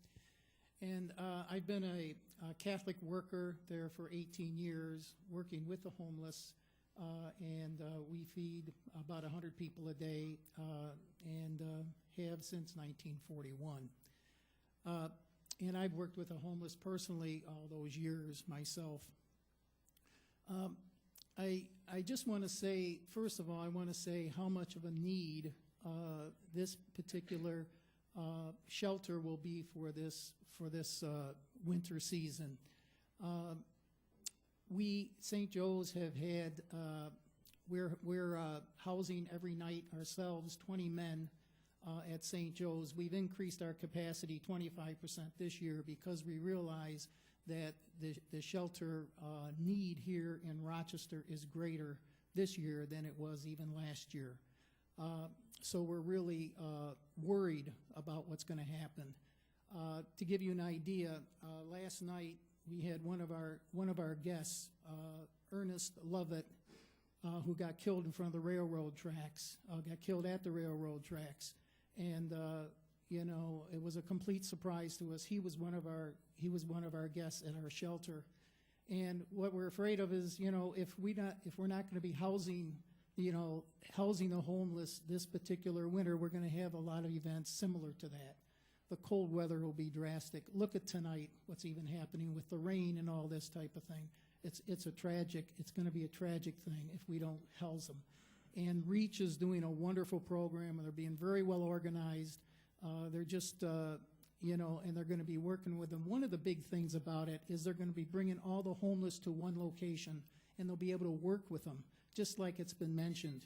and I've been a Catholic worker there for 18 years, working with the homeless, and we feed about 100 people a day, and have since 1941. And I've worked with the homeless personally all those years myself. I just want to say, first of all, I want to say how much of a need this particular shelter will be for this winter season. We, St. Joe's, have had we're housing every night ourselves 20 men at St. Joe's. We've increased our capacity 25% this year because we realize that the shelter need here in Rochester is greater this year than it was even last year. So we're really worried about what's going to happen. To give you an idea, last night we had one of our guests, Ernest Lovett, who got killed in front of the railroad tracks, got killed at the railroad tracks. And you know, it was a complete surprise to us. He was one of our guests at our shelter. And what we're afraid of is, you know, if we're not going to be housing the homeless this particular winter, we're going to have a lot of events similar to that. The cold weather will be drastic. Look at tonight, what's even happening with the rain and all this type of thing. It's going to be a tragic thing if we don't house them. And REACH is doing a wonderful program, and they're being very well organized. They're just, you know, and they're going to be working with them. One of the big things about it is they're going to be bringing all the homeless to one location, and they'll be able to work with them, just like it's been mentioned.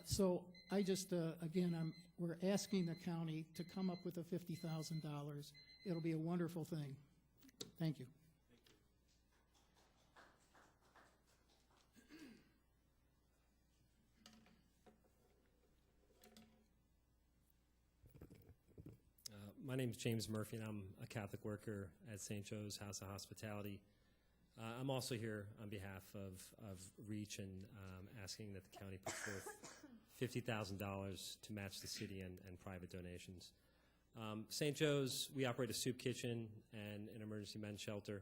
So I just, again, we're asking the county to come up with a $50,000. It'll be a wonderful thing. Thank you. My name is James Murphy, and I'm a Catholic worker at St. Joe's House of Hospitality. I'm also here on behalf of REACH and asking that the county put forth $50,000 to match the city and private donations. St. Joe's, we operate a soup kitchen and an emergency men's shelter.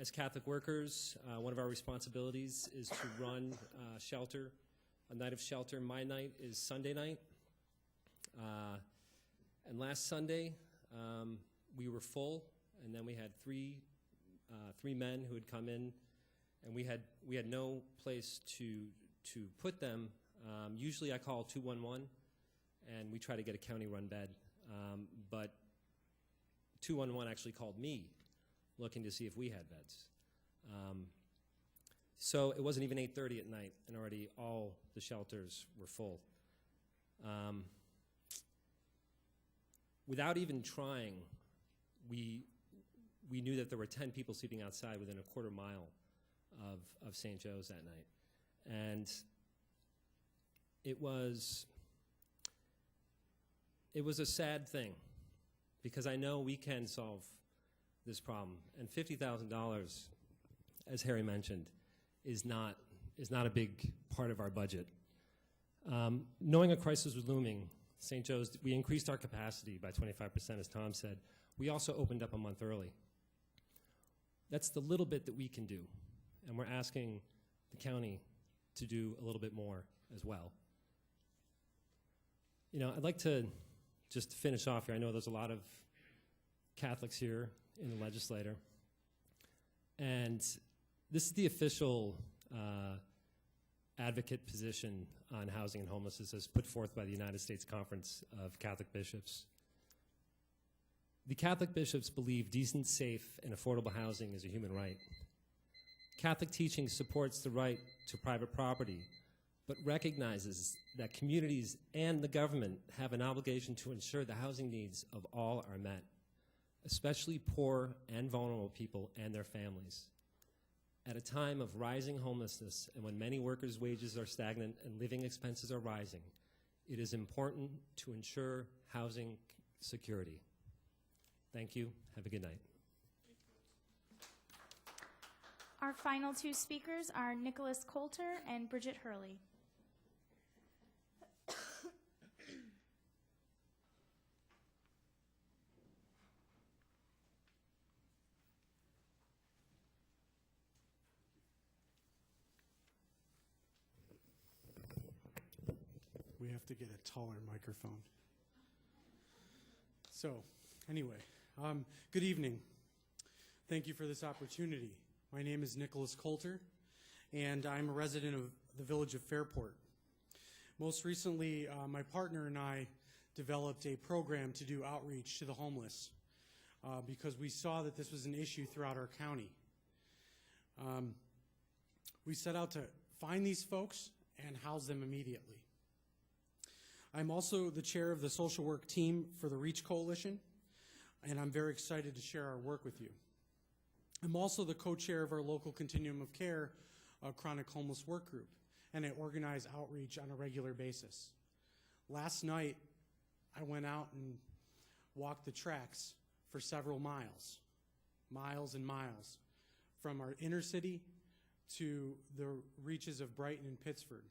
As Catholic workers, one of our responsibilities is to run shelter, a night of shelter. My night is Sunday night. And last Sunday, we were full, and then we had three men who had come in, and we had no place to put them. Usually I call 211, and we try to get a county-run bed. But 211 actually called me, looking to see if we had beds. So it wasn't even 8:30 at night, and already all the shelters were full. Without even trying, we knew that there were 10 people sleeping outside within a quarter mile of St. Joe's that night. And it was a sad thing, because I know we can solve this problem. And $50,000, as Harry mentioned, is not a big part of our budget. Knowing a crisis was looming, St. Joe's, we increased our capacity by 25%, as Tom said. We also opened up a month early. That's the little bit that we can do, and we're asking the county to do a little bit more as well. You know, I'd like to just finish off here. I know there's a lot of Catholics here in the legislature, and this is the official advocate position on housing and homelessness as put forth by the United States Conference of Catholic Bishops. The Catholic bishops believe decent, safe, and affordable housing is a human right. Catholic teaching supports the right to private property, but recognizes that communities and the government have an obligation to ensure the housing needs of all are met, especially poor and vulnerable people and their families. At a time of rising homelessness and when many workers' wages are stagnant and living expenses are rising, it is important to ensure housing security. Thank you. Have a good night. Our final two speakers are Nicholas Coulter and Bridget Hurley. We have to get a taller microphone. So, anyway, good evening. Thank you for this opportunity. My name is Nicholas Coulter, and I'm a resident of the village of Fairport. Most recently, my partner and I developed a program to do outreach to the homeless because we saw that this was an issue throughout our county. We set out to find these folks and house them immediately. I'm also the chair of the social work team for the REACH Coalition, and I'm very excited to share our work with you. I'm also the co-chair of our local Continuum of Care chronic homeless work group, and I organize outreach on a regular basis. Last night, I went out and walked the tracks for several miles and miles, from our inner city to the reaches of Brighton and Pittsford.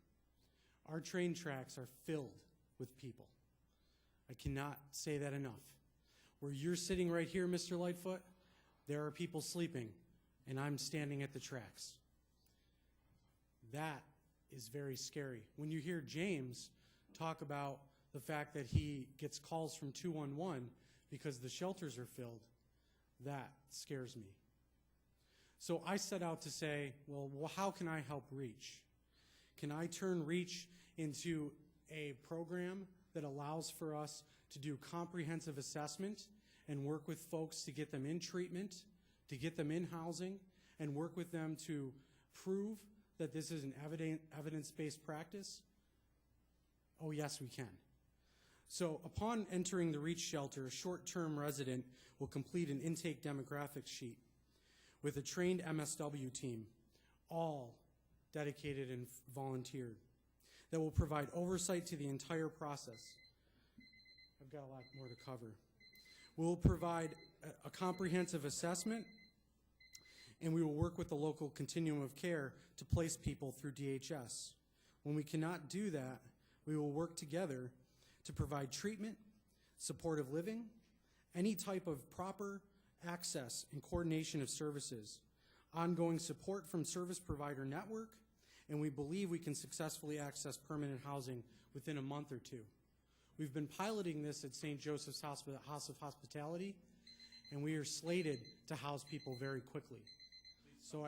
Our train tracks are filled with people. I cannot say that enough. Where you're sitting right here, Mr. Lightfoot, there are people sleeping, and I'm standing at the tracks. That is very scary. When you hear James talk about the fact that he gets calls from 211 because the shelters are filled, that scares me. So I set out to say, well, how can I help REACH? Can I turn REACH into a program that allows for us to do comprehensive assessment and work with folks to get them in treatment, to get them in housing, and work with them to prove that this is an evidence-based practice? Oh, yes, we can. So upon entering the REACH shelter, a short-term resident will complete an intake demographics sheet with a trained MSW team, all dedicated and volunteered, that will provide oversight to the entire process. I've got a lot more to cover. We'll provide a comprehensive assessment, and we will work with the local continuum of care to place people through DHS. When we cannot do that, we will work together to provide treatment, supportive living, any type of proper access and coordination of services, ongoing support from service provider network, and we believe we can successfully access permanent housing within a month or two. We've been piloting this at St. Joseph's House of Hospitality, and we are slated to house people very quickly. So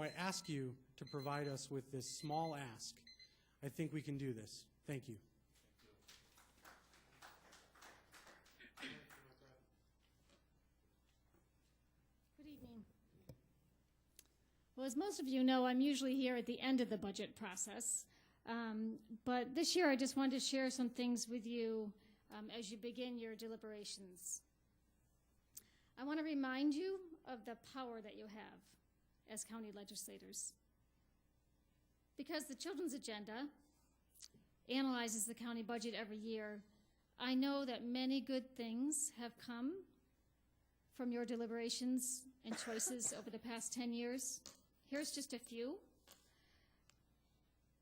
I ask you to provide us with this small ask. I think we can do this. Thank you. Good evening. Well, as most of you know, I'm usually here at the end of the budget process. But this year I just wanted to share some things with you as you begin your deliberations. I want to remind you of the power that you have as county legislators. Because the Children's Agenda analyzes the county budget every year, I know that many good things have come from your deliberations and choices over the past 10 years. Here's just a few.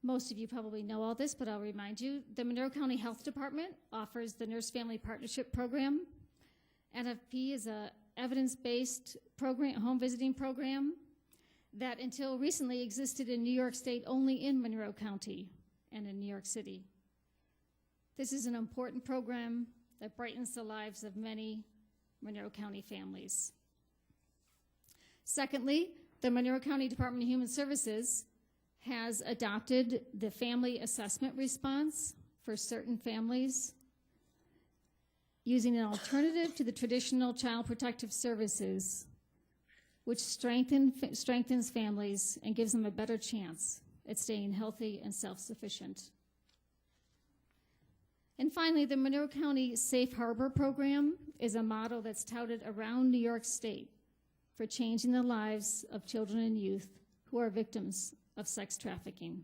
Most of you probably know all this, but I'll remind you. The Monroe County Health Department offers the Nurse Family Partnership Program. NFP is a evidence-based program, home visiting program that until recently existed in New York State only in Monroe County and in New York City. This is an important program that brightens the lives of many Monroe County families. Secondly, the Monroe County Department of Human Services has adopted the family assessment response for certain families using an alternative to the traditional child protective services, which strengthens families and gives them a better chance at staying healthy and self-sufficient. And finally, the Monroe County Safe Harbor Program is a model that's touted around New York State for changing the lives of children and youth who are victims of sex trafficking.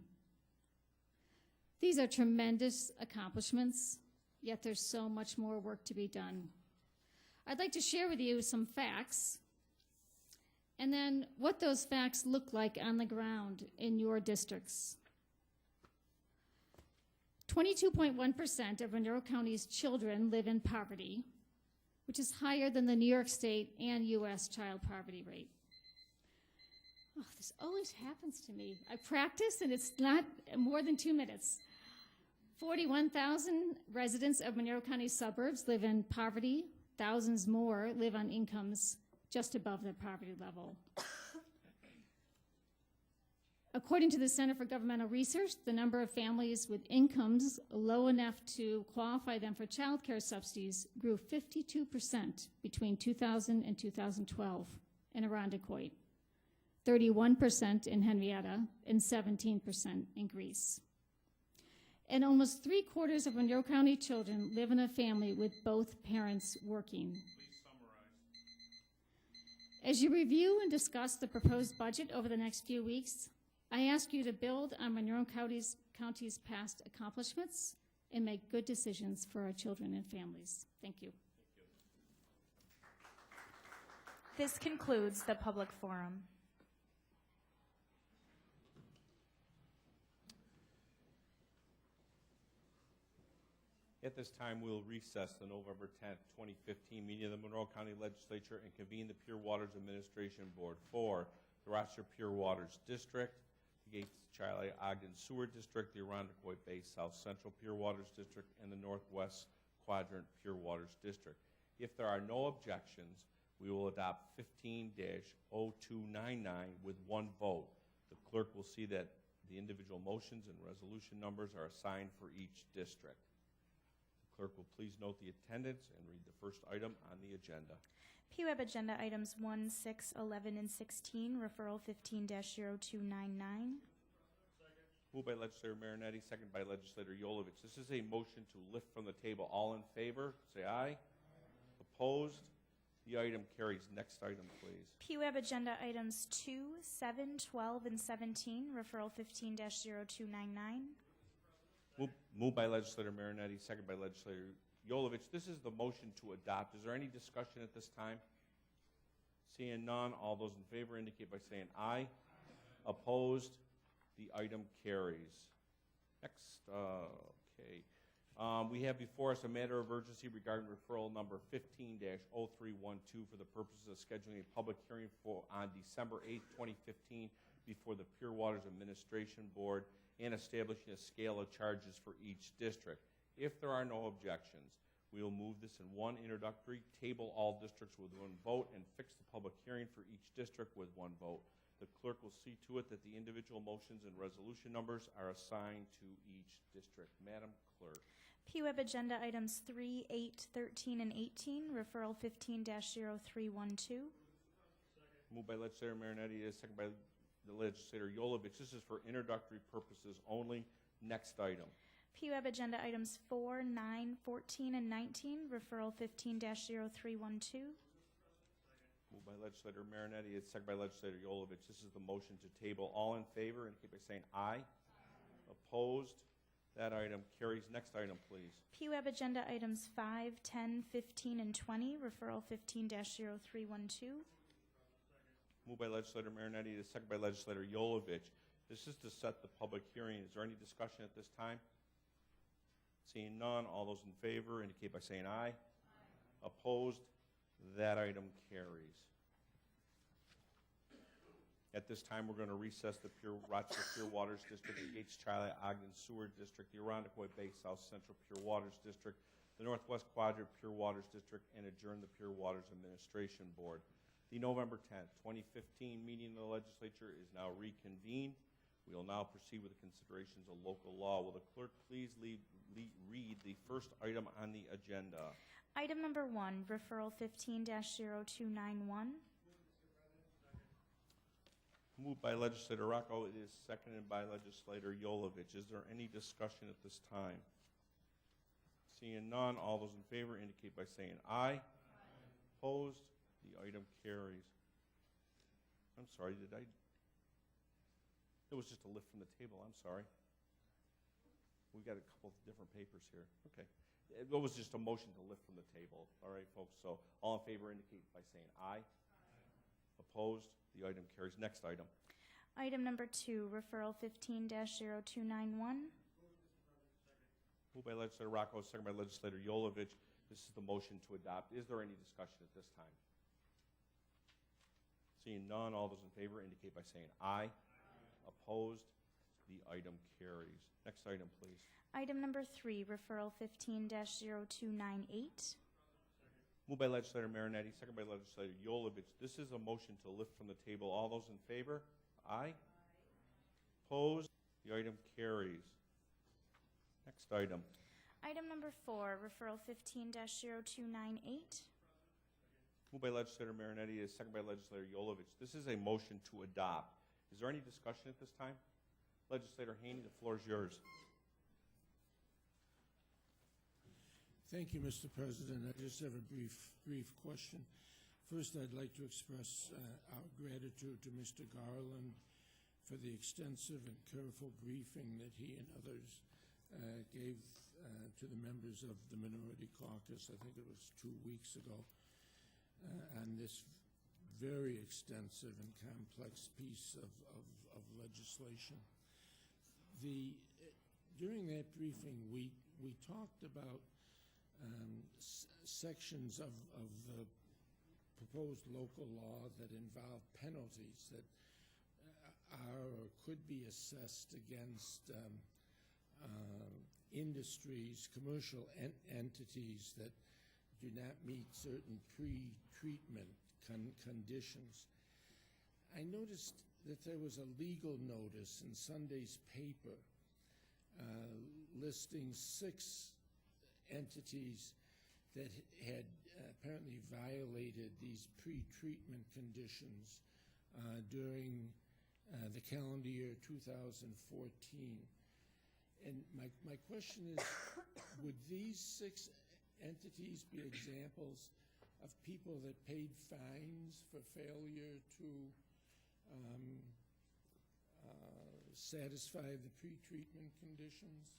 These are tremendous accomplishments, yet there's so much more work to be done. I'd like to share with you some facts, and then what those facts look like on the ground in your districts. 22.1% of Monroe County's children live in poverty, which is higher than the New York State and U.S. child poverty rate. Oh, this always happens to me. I practice, and it's not more than 2 minutes. 41,000 residents of Monroe County suburbs live in poverty. Thousands more live on incomes just above the poverty level. According to the Center for Governmental Research, the number of families with incomes low enough to qualify them for child care subsidies grew 52% between 2000 and 2012 in Irondequoit. 31% in Henrietta, and 17% in Greece. And almost 3/4 of Monroe County children live in a family with both parents working. Please summarize. As you review and discuss the proposed budget over the next few weeks, I ask you to build on Monroe County's past accomplishments and make good decisions for our children and families. Thank you. This concludes the public forum. At this time, we'll recess the November 10th, 2015 meeting of the Monroe County Legislature and convene the Pure Waters Administration Board for the Rochester Pure Waters District, the Gates Charlie Ogden Sewer District, the Irondequoit Bay South Central Pure Waters District, and the Northwest Quadrant Pure Waters District. If there are no objections, we will adopt 15-0299 with one vote. The clerk will see that the individual motions and resolution numbers are assigned for each district. Clerk will please note the attendance and read the first item on the agenda. PWeb agenda items 1, 6, 11, and 16, referral 15-0299. Moved by Legislator Marinetti, second by Legislator Yolovich. This is a motion to lift from the table. All in favor, say aye. Opposed? The item carries. Next item, please. PWeb agenda items 2, 7, 12, and 17, referral 15-0299. Moved by Legislator Marinetti, second by Legislator Yolovich. This is the motion to adopt. Is there any discussion at this time? Seeing none, all those in favor indicate by saying aye. Opposed? The item carries. Next, okay. We have before us a matter of urgency regarding referral number 15-0312 for the purposes of scheduling a public hearing on December 8th, 2015 before the Pure Waters Administration Board and establishing a scale of charges for each district. If there are no objections, we will move this in one introductory, table all districts with one vote, and fix the public hearing for each district with one vote. The clerk will see to it that the individual motions and resolution numbers are assigned to each district. Madam Clerk. PWeb agenda items 3, 8, 13, and 18, referral 15-0312. Moved by Legislator Marinetti, second by the Legislator Yolovich. This is for introductory purposes only. Next item. PWeb agenda items 4, 9, 14, and 19, referral 15-0312. Moved by Legislator Marinetti, second by Legislator Yolovich. This is the motion to table. All in favor indicate by saying aye. Opposed? That item carries. Next item, please. PWeb agenda items 5, 10, 15, and 20, referral 15-0312. Moved by Legislator Marinetti, second by Legislator Yolovich. This is to set the public hearing. Is there any discussion at this time? Seeing none, all those in favor indicate by saying aye. Opposed? That item carries. At this time, we're going to recess the Rochester Pure Waters District, the Gates Charlie Ogden Sewer District, the Irondequoit Bay South Central Pure Waters District, the Northwest Quadrant Pure Waters District, and adjourn the Pure Waters Administration Board. The November 10th, 2015 meeting of the Legislature is now reconvened. We will now proceed with the considerations of local law. Will the clerk please read the first item on the agenda? Item number 1, referral 15-0291. Moved by Legislator Rocco. It is seconded by Legislator Yolovich. Is there any discussion at this time? Seeing none, all those in favor indicate by saying aye. Opposed? The item carries. I'm sorry, it was just a lift from the table. I'm sorry. We got a couple of different papers here. Okay. It was just a motion to lift from the table. All right, folks. So all in favor indicate by saying aye. Opposed? The item carries. Next item. Item number 2, referral 15-0291. Moved by Legislator Rocco, second by Legislator Yolovich. This is the motion to adopt. Is there any discussion at this time? Seeing none, all those in favor indicate by saying aye. Opposed? The item carries. Next item, please. Item number 3, referral 15-0298. Moved by Legislator Marinetti, second by Legislator Yolovich. This is a motion to lift from the table. All those in favor? Aye. Opposed? The item carries. Next item. Item number 4, referral 15-0298. Moved by legislator Marinetti, second by legislator Yolovich. This is a motion to adopt. Is there any discussion at this time? Legislator Haney, the floor is yours. Thank you, Mr. President. I just have a brief question. First, I'd like to express our gratitude to Mr. Garland for the extensive and careful briefing that he and others gave to the members of the Minority Caucus, I think it was 2 weeks ago, on this very extensive and complex piece of legislation. During that briefing, we talked about sections of the proposed local law that involve penalties that are or could be assessed against industries, commercial entities that do not meet certain pre-treatment conditions. I noticed that there was a legal notice in Sunday's paper listing 6 entities that had apparently violated these pre-treatment conditions during the calendar year 2014. And my question is, would these 6 entities be examples of people that paid fines for failure to satisfy the pre-treatment conditions?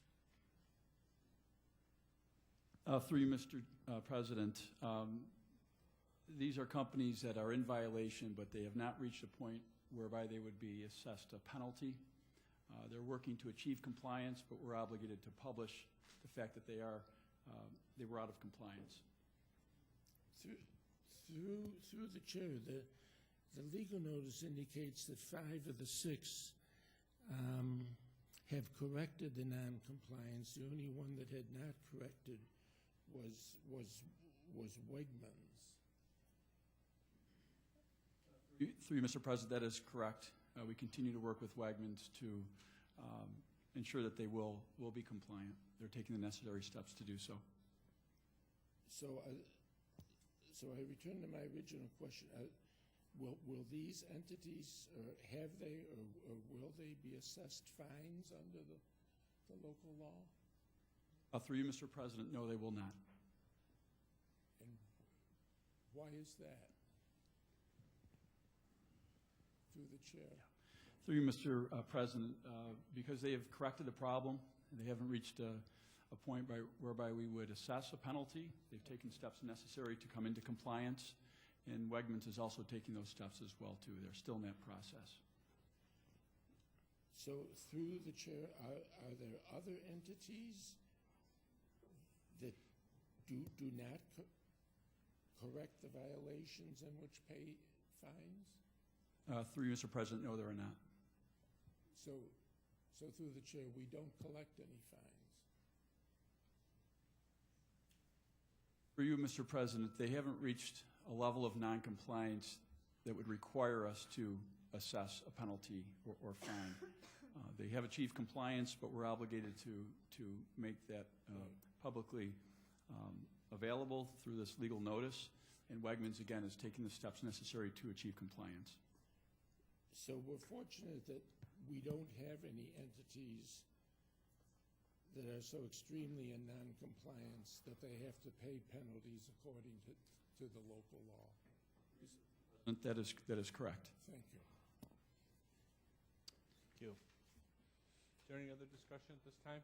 Through you, Mr. President, these are companies that are in violation, but they have not reached a point whereby they would be assessed a penalty. They're working to achieve compliance, but we're obligated to publish the fact that they were out of compliance. Through the chair, the legal notice indicates that 5 of the 6 have corrected the non-compliance. The only one that had not corrected was Wegmans. Through you, Mr. President, that is correct. We continue to work with Wegmans to ensure that they will be compliant. They're taking the necessary steps to do so. So I return to my original question. Will these entities, have they or will they be assessed fines under the local law? Through you, Mr. President, no, they will not. And why is that? Through the chair. Through you, Mr. President, because they have corrected the problem, they haven't reached a point whereby we would assess a penalty. They've taken steps necessary to come into compliance, and Wegmans is also taking those steps as well, too. They're still in that process. So through the chair, are there other entities that do not correct the violations and which pay fines? Through you, Mr. President, no, there are not. So through the chair, we don't collect any fines? Through you, Mr. President, they haven't reached a level of noncompliance that would require us to assess a penalty or fine. They have achieved compliance, but we're obligated to make that publicly available through this legal notice, and Wegmans, again, is taking the steps necessary to achieve compliance. So we're fortunate that we don't have any entities that are so extremely in noncompliance that they have to pay penalties according to the local law. That is correct. Thank you. Thank you. Is there any other discussion at this time?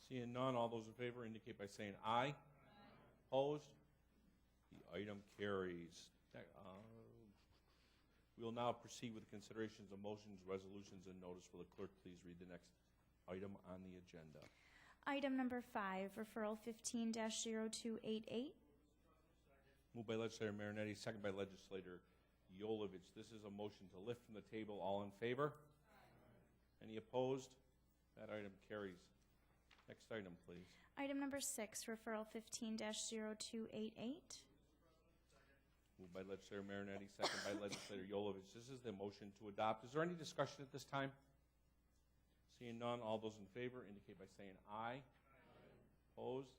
Seeing none, all those in favor indicate by saying aye. Opposed? The item carries. We will now proceed with the considerations of motions, resolutions, and notice. Will the clerk please read the next item on the agenda? Item number 5, referral 15-0288. Moved by legislator Marinetti, second by legislator Yolovich. This is a motion to lift from the table. All in favor? Aye. Any opposed? That item carries. Next item, please. Item number 6, referral 15-0288. Moved by legislator Marinetti, second by legislator Yolovich. This is the motion to adopt. Is there any discussion at this time? Seeing none, all those in favor indicate by saying aye. Aye. Opposed?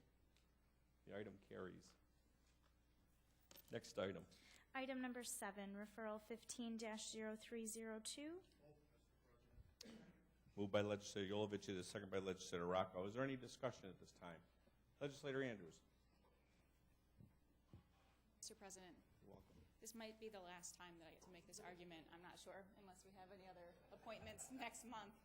The item carries. Next item. Item number 7, referral 15-0302. Moved by legislator Yolovich, it is second by legislator Rocco. Is there any discussion at this time? Legislator Andrews. Mr. President, this might be the last time that I get to make this argument. I'm not sure, unless we have any other appointments next month.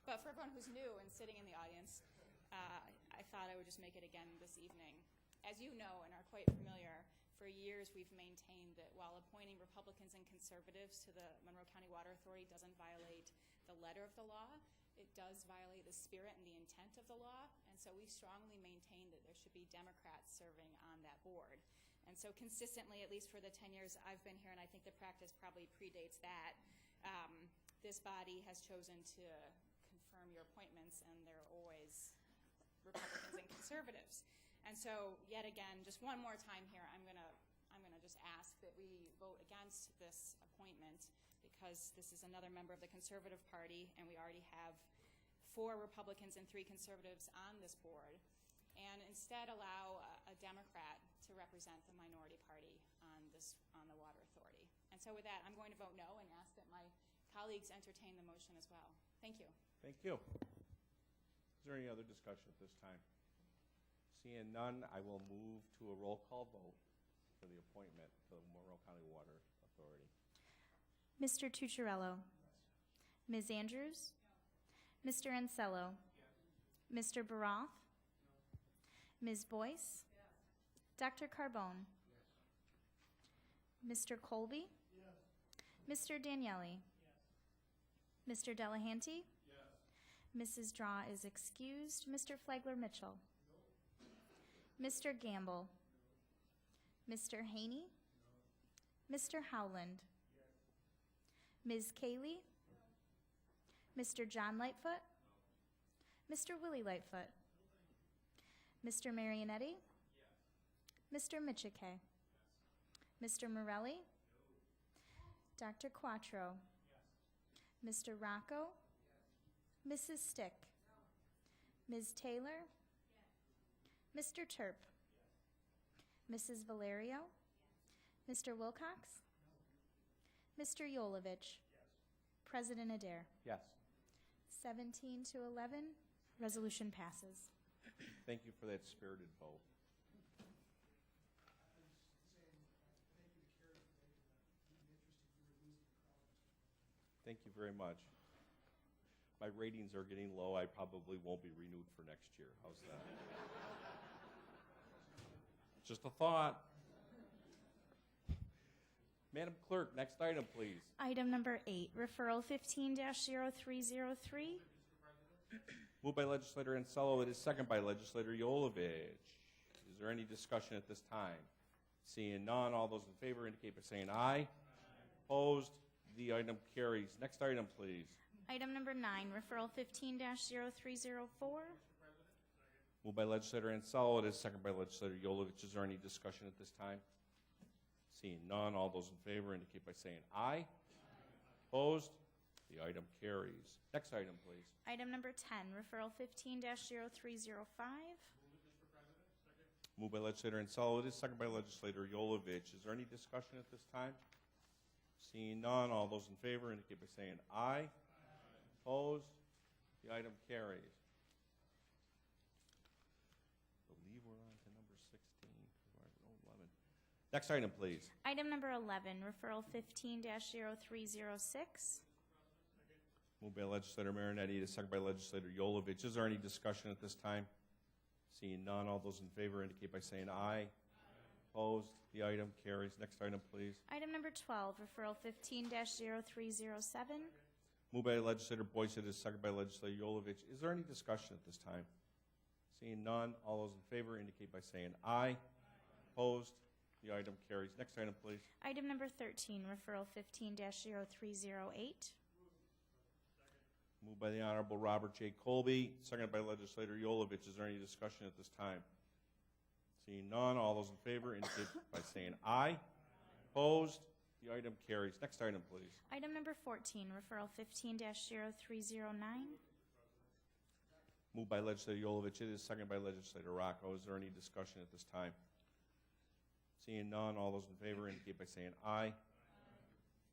But for everyone who's new and sitting in the audience, I thought I would just make it again this evening. As you know and are quite familiar, for years we've maintained that while appointing Republicans and conservatives to the Monroe County Water Authority doesn't violate the letter of the law, it does violate the spirit and the intent of the law. And so we strongly maintain that there should be Democrats serving on that board. And so consistently, at least for the 10 years I've been here, and I think the practice probably predates that, this body has chosen to confirm your appointments, and they're always Republicans and conservatives. And so, yet again, just one more time here, I'm gonna just ask that we vote against this appointment because this is another member of the Conservative Party, and we already have 4 Republicans and 3 conservatives on this board, and instead allow a Democrat to represent the minority party on the Water Authority. And so with that, I'm going to vote no and ask that my colleagues entertain the motion as well. Thank you. Thank you. Is there any other discussion at this time? Seeing none, I will move to a roll call vote for the appointment to the Monroe County Water Authority. Mr. Tucciarello. Ms. Andrews. Mr. Ansello. Mr. Baroff. Ms. Boyce. Dr. Carbone. Mr. Colby. Mr. Daniele. Mr. Delahanty. Mrs. Draw is excused. Mr. Flagler Mitchell. Mr. Gamble. Mr. Haney. Mr. Howland. Ms. Cayley. Mr. John Lightfoot. Mr. Willie Lightfoot. Mr. Marionetti. Mr. Michike. Mr. Morelli. Dr. Quattro. Mr. Rocco. Mrs. Stick. Ms. Taylor. Mr. Terp. Mrs. Valerio. Mr. Wilcox. Mr. Yolovich. President Adair. Yes. 17 to 11, resolution passes. Thank you for that spirited vote. Thank you very much. My ratings are getting low. I probably won't be renewed for next year. How's that? Just a thought. Madam Clerk, next item, please. Item number 8, referral 15-0303. Moved by legislator Ansello. It is second by legislator Yolovich. Is there any discussion at this time? Seeing none, all those in favor indicate by saying aye. Opposed? The item carries. Next item, please. Item number 9, referral 15-0304. Moved by legislator Ansello. It is second by legislator Yolovich. Is there any discussion at this time? Seeing none, all those in favor indicate by saying aye. Opposed? The item carries. Next item, please. Item number 10, referral 15-0305. Moved by legislator Ansello. It is second by legislator Yolovich. Is there any discussion at this time? Seeing none, all those in favor indicate by saying aye. Opposed? The item carries. I believe we're on to number 16. 11. Next item, please. Item number 11, referral 15-0306. Moved by legislator Marinetti, to second by legislator Yolovich. Is there any discussion at this time? Seeing none, all those in favor indicate by saying aye. Opposed? The item carries. Next item, please. Item number 12, referral 15-0307. Moved by legislator Boyce, it is second by legislator Yolovich. Is there any discussion at this time? Seeing none, all those in favor indicate by saying aye. Opposed? The item carries. Next item, please. Item number 13, referral 15-0308. Moved by the Honorable Robert J. Colby, seconded by legislator Yolovich. Is there any discussion at this time? Seeing none, all those in favor indicate by saying aye. Opposed? The item carries. Next item, please. Item number 14, referral 15-0309. Moved by legislator Yolovich. It is seconded by legislator Rocco. Is there any discussion at this time? Seeing none, all those in favor indicate by saying aye.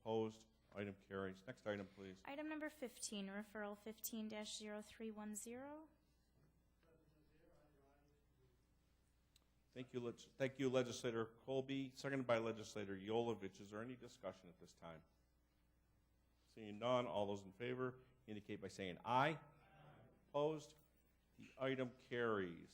Opposed? Item carries. Next item, please. Item number 15, referral 15-0310. Thank you, Legislator Colby, seconded by Legislator Yolovich. Is there any discussion at this time? Seeing none, all those in favor indicate by saying aye. Opposed? The item carries.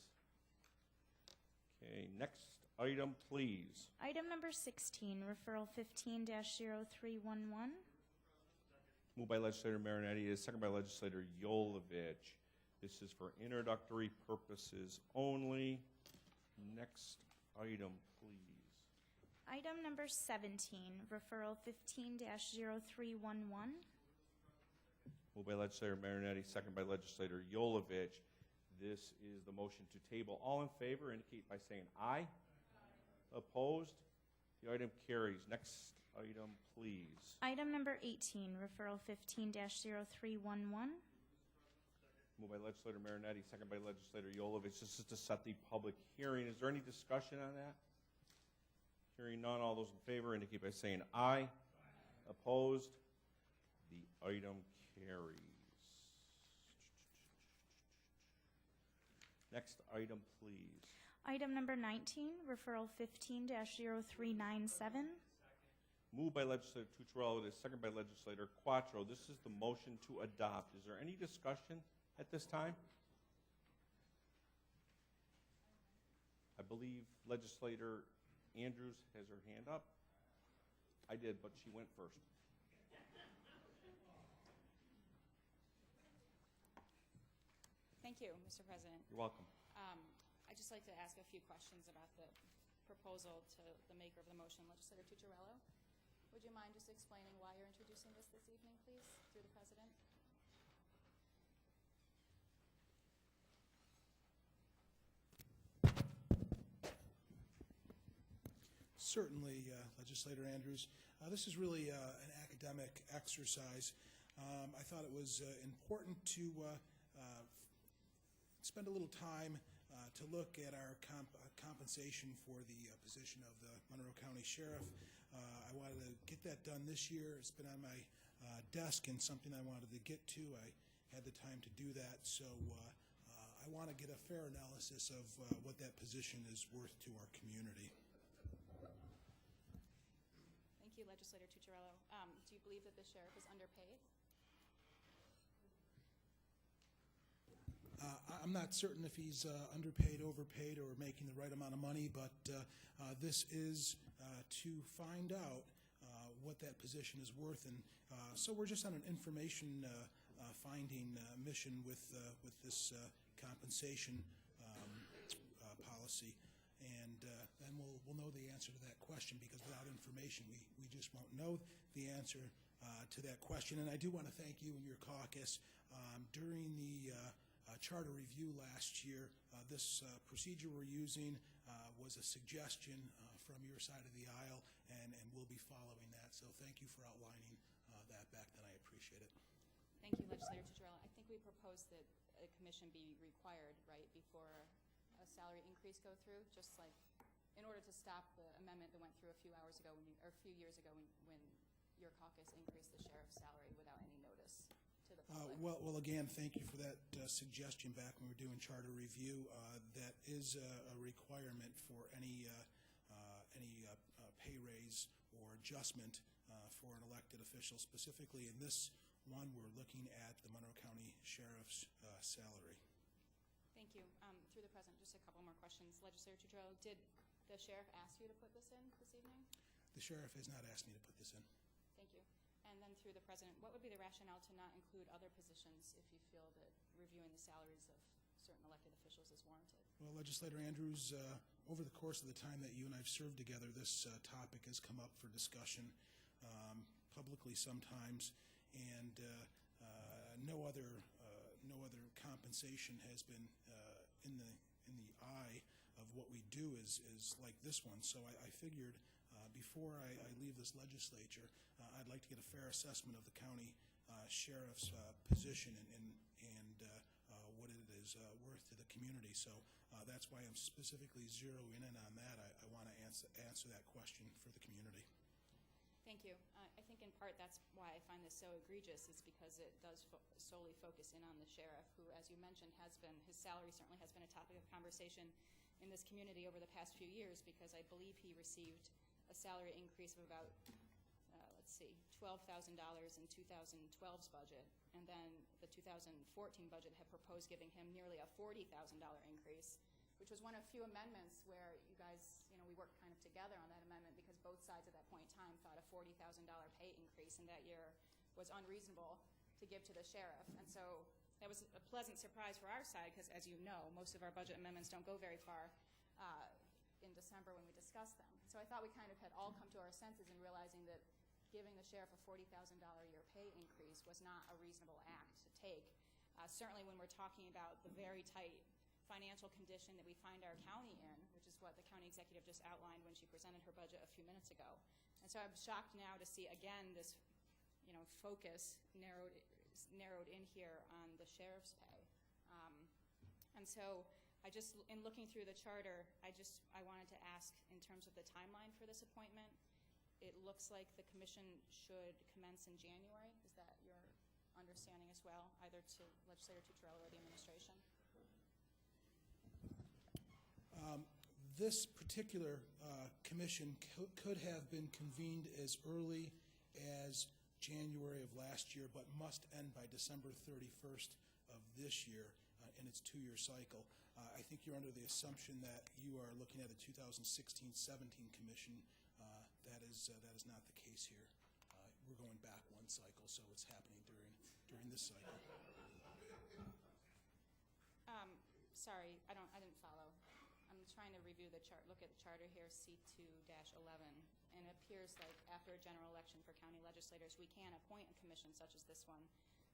Okay, next item, please. Item number 16, referral 15-0311. Moved by Legislator Marinetti, is seconded by Legislator Yolovich. This is for introductory purposes only. Next item, please. Item number 17, referral 15-0311. Moved by Legislator Marinetti, seconded by Legislator Yolovich. This is the motion to table. All in favor indicate by saying aye. Opposed? The item carries. Next item, please. Item number 18, referral 15-0311. Moved by Legislator Marinetti, seconded by Legislator Yolovich. This is to set the public hearing. Is there any discussion on that? Hearing none, all those in favor indicate by saying aye. Opposed? The item carries. Next item, please. Item number 19, referral 15-0397. Moved by Legislator Tucciarello, it is seconded by Legislator Quattro. This is the motion to adopt. Is there any discussion at this time? I believe Legislator Andrews has her hand up. I did, but she went first. Thank you, Mr. President. You're welcome. I'd just like to ask a few questions about the proposal to the maker of the motion, Legislator Tucciarello. Would you mind just explaining why you're introducing this evening, please, through the President? Certainly, Legislator Andrews. This is really an academic exercise. I thought it was important to spend a little time to look at our compensation for the position of the Monroe County Sheriff. I wanted to get that done this year. It's been on my desk and something I wanted to get to. I had the time to do that, so I want to get a fair analysis of what that position is worth to our community. Thank you, Legislator Tucciarello. Do you believe that the sheriff is underpaid? I'm not certain if he's underpaid, overpaid, or making the right amount of money, but this is to find out what that position is worth, and so we're just on an information finding mission with this compensation policy, and then we'll know the answer to that question, because without information we just won't know the answer to that question. And I do want to thank you and your caucus. During the charter review last year, this procedure we're using was a suggestion from your side of the aisle, and we'll be following that. So thank you for outlining that back then. I appreciate it. Thank you, Legislator Tucciarello. I think we proposed that a commission be required, right, before a salary increase go through, just like in order to stop the amendment that went through a few hours ago, or a few years ago, when your caucus increased the sheriff's salary without any notice to the public. Well, again, thank you for that suggestion back when we were doing charter review. That is a requirement for any pay raise or adjustment for an elected official. Specifically in this one, we're looking at the Monroe County Sheriff's salary. Thank you. Through the President, just a couple more questions. Legislator Tucciarello, did the sheriff ask you to put this in this evening? The sheriff has not asked me to put this in. Thank you. And then through the President, what would be the rationale to not include other positions if you feel that reviewing the salaries of certain elected officials is warranted? Well, Legislator Andrews, over the course of the time that you and I have served together, this topic has come up for discussion publicly sometimes, and no other compensation has been in the eye of what we do is like this one. So I figured before I leave this legislature, I'd like to get a fair assessment of the county sheriff's position and what it is worth to the community. So That's why I'm specifically zeroing in on that. I want to answer that question for the community. Thank you. I think in part that's why I find this so egregious, is because it does solely focus in on the sheriff, who, as you mentioned, his salary certainly has been a topic of conversation in this community over the past few years, because I believe he received a salary increase of about, $12,000 in 2012's budget, and then the 2014 budget had proposed giving him nearly a $40,000 increase, which was one of few amendments where you guys, we worked kind of together on that amendment, because both sides at that point in time thought a $40,000 pay increase in that year was unreasonable to give to the sheriff. And so that was a pleasant surprise for our side, because as you know, most of our budget amendments don't go very far in December when we discuss them. So I thought we kind of had all come to our senses in realizing that giving the sheriff a $40,000 a year pay increase was not a reasonable act to take. Certainly when we're talking about the very tight financial condition that we find our county in, which is what the county executive just outlined when she presented her budget a few minutes ago. And so I'm shocked now to see again this, focus narrowed in here on the sheriff's pay. And so in looking through the charter, I wanted to ask in terms of the timeline for this appointment. It looks like the commission should commence in January. Is that your understanding as well, either to Legislator Tutorello or the administration? This particular commission could have been convened as early as January of last year, but must end by December 31st of this year in its 2-year cycle. I think you're under the assumption that you are looking at a 2016-17 commission. That is not the case here. We're going back one cycle, so it's happening during this cycle. Sorry, I didn't follow. I'm trying to review the chart. Look at the charter here, C2-11, and it appears like after a general election for county legislators, we can appoint a commission such as this one,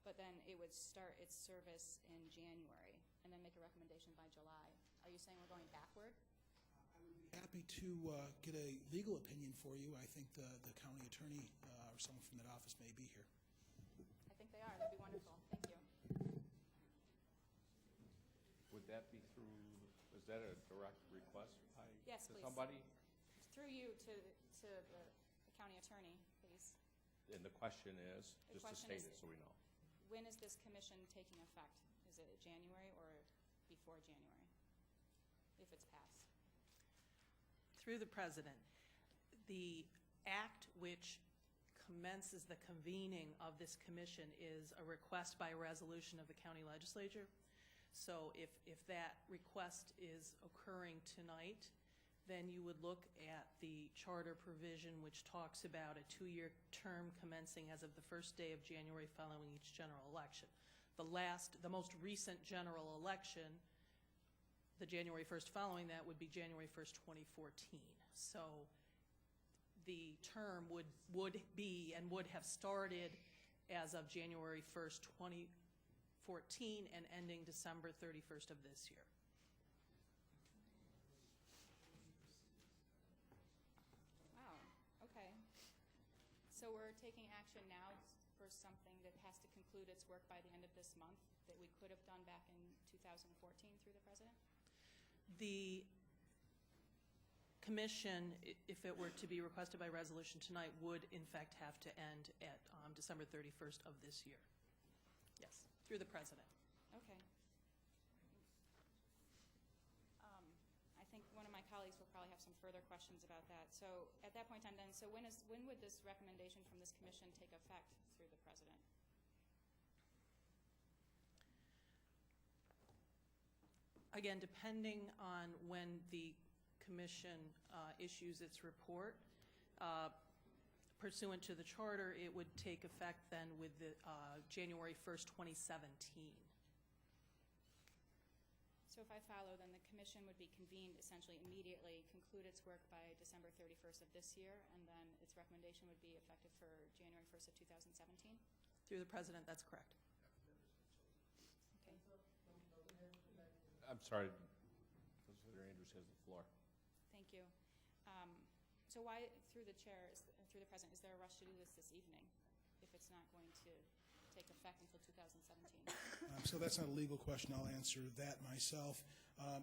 but then it would start its service in January and then make a recommendation by July. Are you saying we're going backward? Happy to get a legal opinion for you. I think the county attorney or someone from that office may be here. I think they are. That'd be wonderful. Thank you. Would that be through, is that a direct request Yes, to please. somebody? Through you to the county attorney, please. And the question is, The just to question state is- it so we know. When is this commission taking effect? Is it January or before January, if it's passed? Through the President, the act which commences the convening of this commission is a request by resolution of the county legislature. So if that request is occurring tonight, then you would look at the charter provision which talks about a 2-year term commencing as of the first day of January following each general election. The most recent general election, the January 1st following that, would be January 1st, 2014. So the term would be and would have started as of January 1st, 2014 and ending December 31st of this year. Wow, okay. So we're taking action now for something that has to conclude its work by the end of this month that we could have done back in 2014 through the President? The commission, if it were to be requested by resolution tonight, would in fact have to end at December 31st of this year. Yes, through the President. Okay. I think one of my colleagues will probably have some further questions about that. So at that point in time then, so when would this recommendation from this commission take effect through the President? Again, depending on when the commission issues its report, pursuant to the charter, it would take effect then with the January 1st, 2017. So if I follow, then the commission would be convened essentially immediately, conclude its work by December 31st of this year, and then its recommendation would be effective for January 1st of 2017? Through the President, that's correct. Okay. I'm sorry, Legislator Andrews has the floor. Thank you. So why, through the chair, through the President, is there a rush to do this evening if it's not going to take effect until 2017? So that's not a legal question. I'll answer that myself.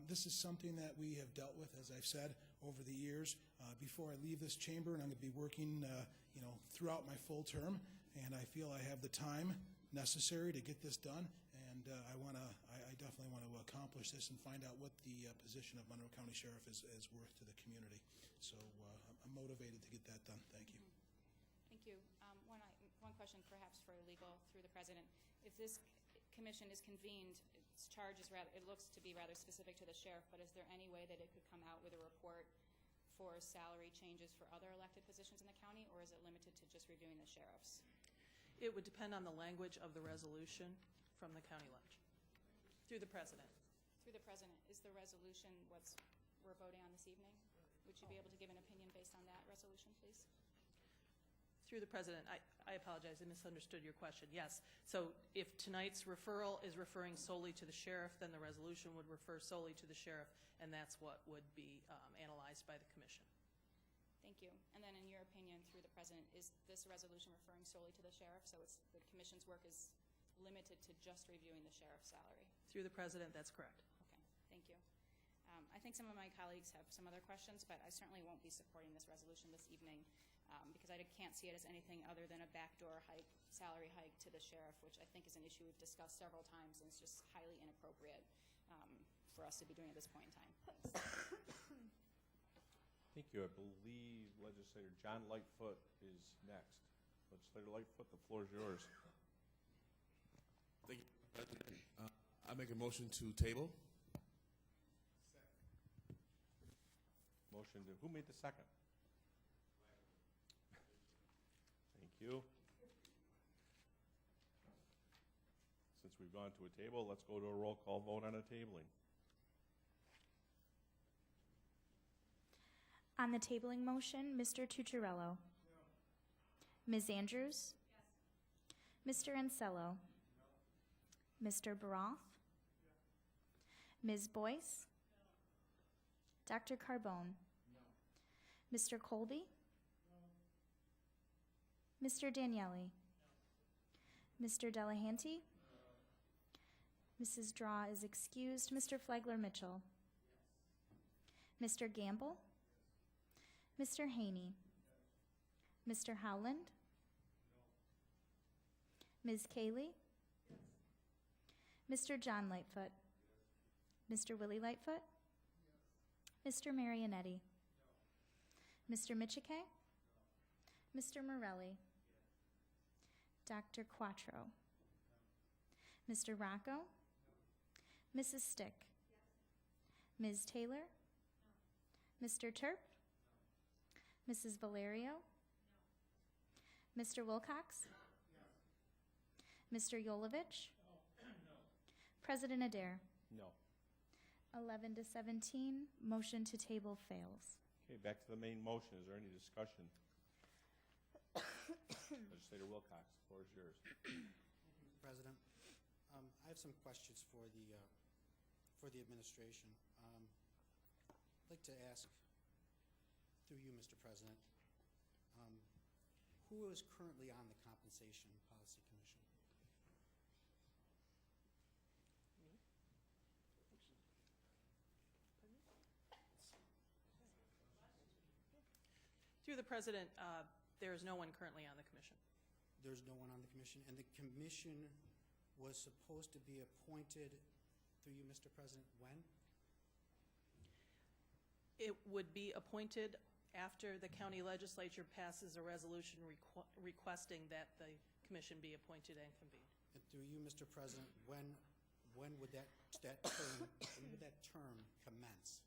This is something that we have dealt with, as I've said, over the years. Before I leave this chamber, and I'm going to be working throughout my full term, and I feel I have the time necessary to get this done, and I definitely want to accomplish this and find out what the position of Monroe County Sheriff is worth to the community. So I'm motivated to get that done. Thank you. Thank you. One question perhaps for legal through the president. If this commission is convened, its charge is it looks to be rather specific to the sheriff, but is there any way that it could come out with a report for salary changes for other elected positions in the county, or is it limited to just reviewing the sheriffs? It would depend on the language of the resolution from the county ledge. Through the president. Through the president, is the resolution what we're voting on this evening? Would you be able to give an opinion based on that resolution, please? Through the president, I apologize, I misunderstood your question. Yes, so if tonight's referral is referring solely to the sheriff, then the resolution would refer solely to the sheriff, and that's what would be analyzed by the commission. Thank you. And then in your opinion, through the president, is this resolution referring solely to the sheriff? So it's the commission's work is limited to just reviewing the sheriff's salary? Through the president, that's correct. Okay, thank you. I think some of my colleagues have some other questions, but I certainly won't be supporting this resolution this evening because I can't see it as anything other than a backdoor hike, salary hike to the sheriff, which I think is an issue we've discussed several times, and it's just highly inappropriate for us to be doing at this point in time. Thanks. Thank you. I believe Legislator John Lightfoot is next. Legislator Lightfoot, the floor is yours. Thank you, President. I make a motion to table. Motion to, who made the second? Thank you. Since we've gone to a table, let's go to a roll call vote on a tabling. On the tabling motion, Mr. Tucciarello. Ms. Andrews. Mr. Ansello. Mr. Baroff. Ms. Boyce. Dr. Carbone. Mr. Colby. Mr. Daniele. Mr. Delahanty. Mrs. Draw is excused. Mr. Flagler Mitchell. Mr. Gamble. Mr. Haney. Mr. Howland. Ms. Cayley. Mr. John Lightfoot. Mr. Willie Lightfoot. Mr. Marionetti. Mr. Michike. Mr. Morelli. Dr. Quattro. Mr. Rocco. Mrs. Stick. Ms. Taylor. Mr. Terp. Mrs. Valerio. Mr. Wilcox. Mr. Yolovich. President Adair. No. 11 to 17, motion to table fails. Okay, back to the main motion. Is there any discussion? Legislator Wilcox, the floor is yours. Mr. President, I have some questions for the administration. I'd like to ask, through you, Mr. President, who is currently on the Compensation Policy Commission? Through the president, there is no one currently on the commission. There's no one on the commission, and the commission was supposed to be appointed, through you, Mr. President, when? It would be appointed after the county legislature passes a resolution requesting that the commission be appointed and convened. And through you, Mr. President, when would that term commence?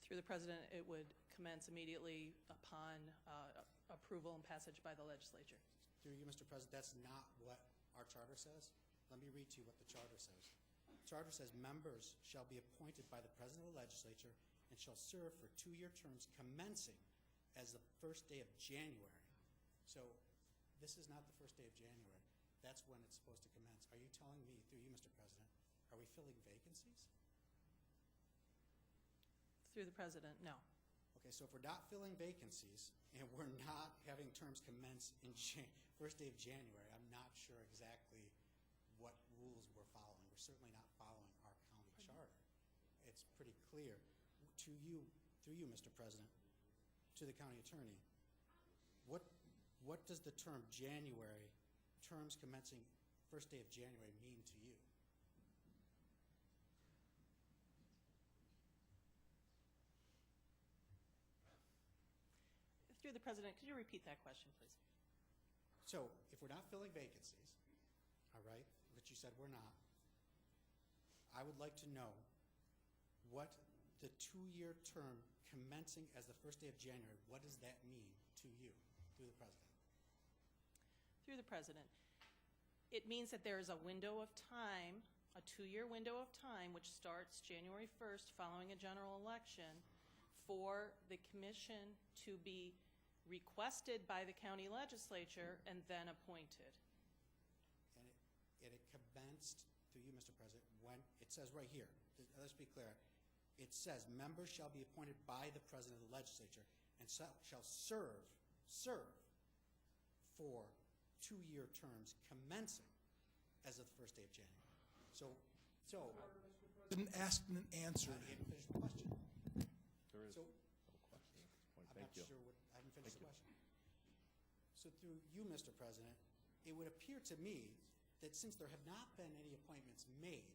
Through the president, it would commence immediately upon approval and passage by the legislature. Through you, Mr. President, that's not what our charter says. Let me read to you what the charter says. The charter says members shall be appointed by the president of the legislature and shall serve for 2-year terms commencing as the first day of January. So this is not the first day of January. That's when it's supposed to commence. Are you telling me, through you, Mr. President, are we filling vacancies? Through the president, no. Okay, so if we're not filling vacancies and we're not having terms commence in first day of January, I'm not sure exactly what rules we're following. We're certainly not following clear to you, through you, Mr. President, to the county attorney, what does the term January, terms commencing first day of January, mean to you? Through the President, could you repeat that question, please? So if we're not filling vacancies, all right, which you said we're not, I would like to know what the 2-year term commencing as the first day of January, what does that mean to you, through the President? Through the President, it means that there is a window of time, a 2-year window of time, which starts January 1st following a general election, for the commission to be requested by the county legislature and then appointed. And it commenced, through you, Mr. President, when, it says right here, let's be clear, it says members shall be appointed by the President of the legislature and shall serve for 2-year terms commencing as of the first day of January. So Didn't ask and answer. I didn't finish the question. There is So- no question at this point. I'm Thank not you. sure what, I didn't finish Thank the you. question. So through you, Mr. President, it would appear to me that since there have not been any appointments made,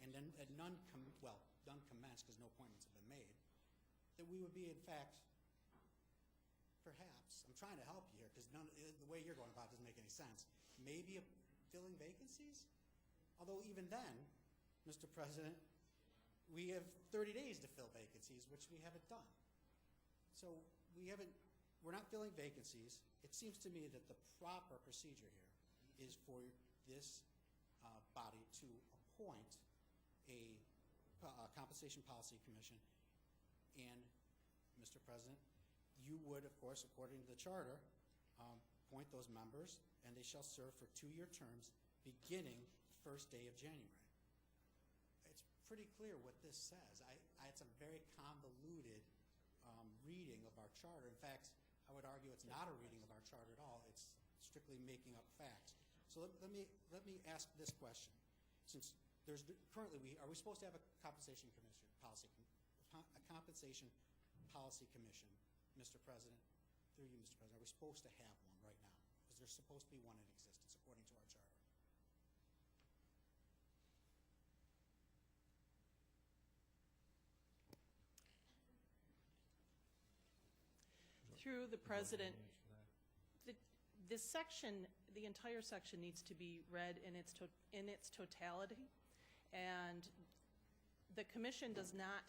and none commenced because no appointments have been made, that we would be in fact, perhaps, I'm trying to help you here because the way you're going about it doesn't make any sense, maybe filling vacancies? Although even then, Mr. President, we have 30 days to fill vacancies, which we haven't done. So we're not filling vacancies. It seems to me that the proper procedure here is for this body to appoint a compensation policy commission. And, Mr. President, you would, of course, according to the charter, appoint those members, and they shall serve for 2-year terms beginning first day of January. It's pretty clear what this says. It's a very convoluted reading of our charter. In fact, I would argue it's not a reading of our charter at all. It's strictly making up facts. So let me ask this question. Since there's currently, are we supposed to have a compensation commission policy, a compensation policy commission, Mr. President? Through you, Mr. President, are we supposed to have one right now? Is there supposed to be one in existence according to our charter? Through the President, this section, the entire section needs to be read in its totality, and the commission does not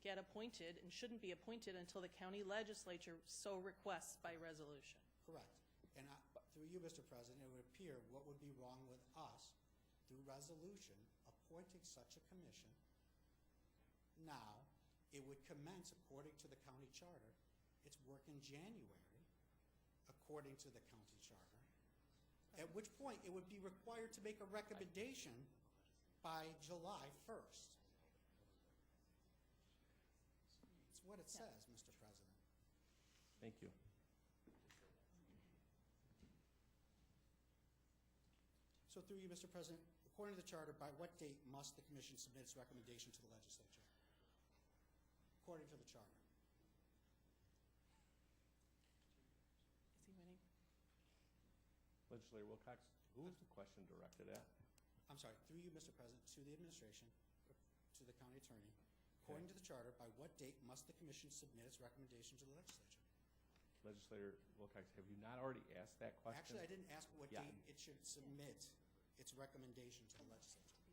get appointed and shouldn't be appointed until the county legislature so requests by resolution. Correct. And through you, Mr. President, it would appear what would be wrong with us through resolution appointing such a commission. Now, it would commence according to the county charter. Its work in January, according to the county charter, at which point it would be required to make a recommendation by July 1st. It's what it says, Mr. President. Thank you. So through you, Mr. President, according to the charter, by what date must the commission submit its recommendation to the legislature? According to the charter. Legislator Wilcox, who is the question directed at? I'm sorry, through you, Mr. President, to the administration, to the county attorney. According to the charter, by what date must the commission submit its recommendation to the legislature? Legislator Wilcox, have you not already asked that question? Actually, I didn't ask what date it should submit its recommendation to the legislature.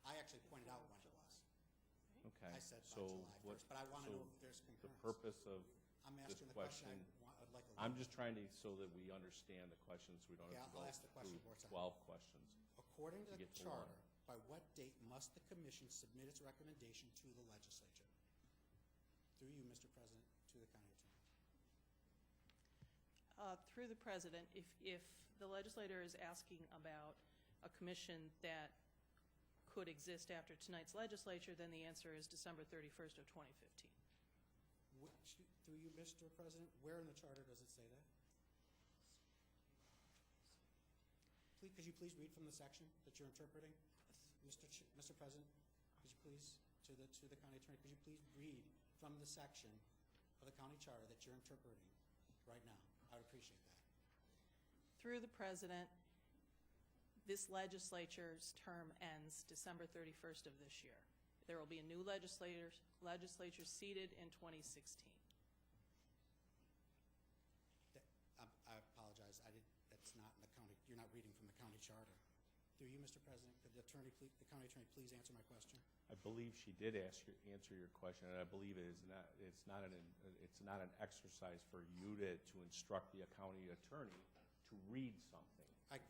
I actually pointed out when it was. Okay. I said by July 1st, but I want to know if there's concurrence. The purpose of I'm this asking the question, I'd like a I'm just trying to, so that we understand the questions, we don't have to go I'll ask the question through more. 12 questions. According to to the get to one. charter, by what date must the commission submit its recommendation to the legislature? Through you, Mr. President, to the county attorney. Through the President, if the legislator is asking about a commission that could exist after tonight's legislature, then the answer is December 31st of 2015. Through you, Mr. President, where in the charter does it say that? Could you please read from the section that you're interpreting? Mr. President, could you please to the county attorney, could you please read from the section of the county charter that you're interpreting right now? I would appreciate that. Through the president, this legislature's term ends December 31st of this year. There will be a new legislature seated in 2016. I apologize. That's not in the county. You're not reading from the county charter. Through you, Mr. President, could the county attorney please answer my question? I believe she did answer your question, and I believe it's not an exercise for you to instruct the county attorney to read something. I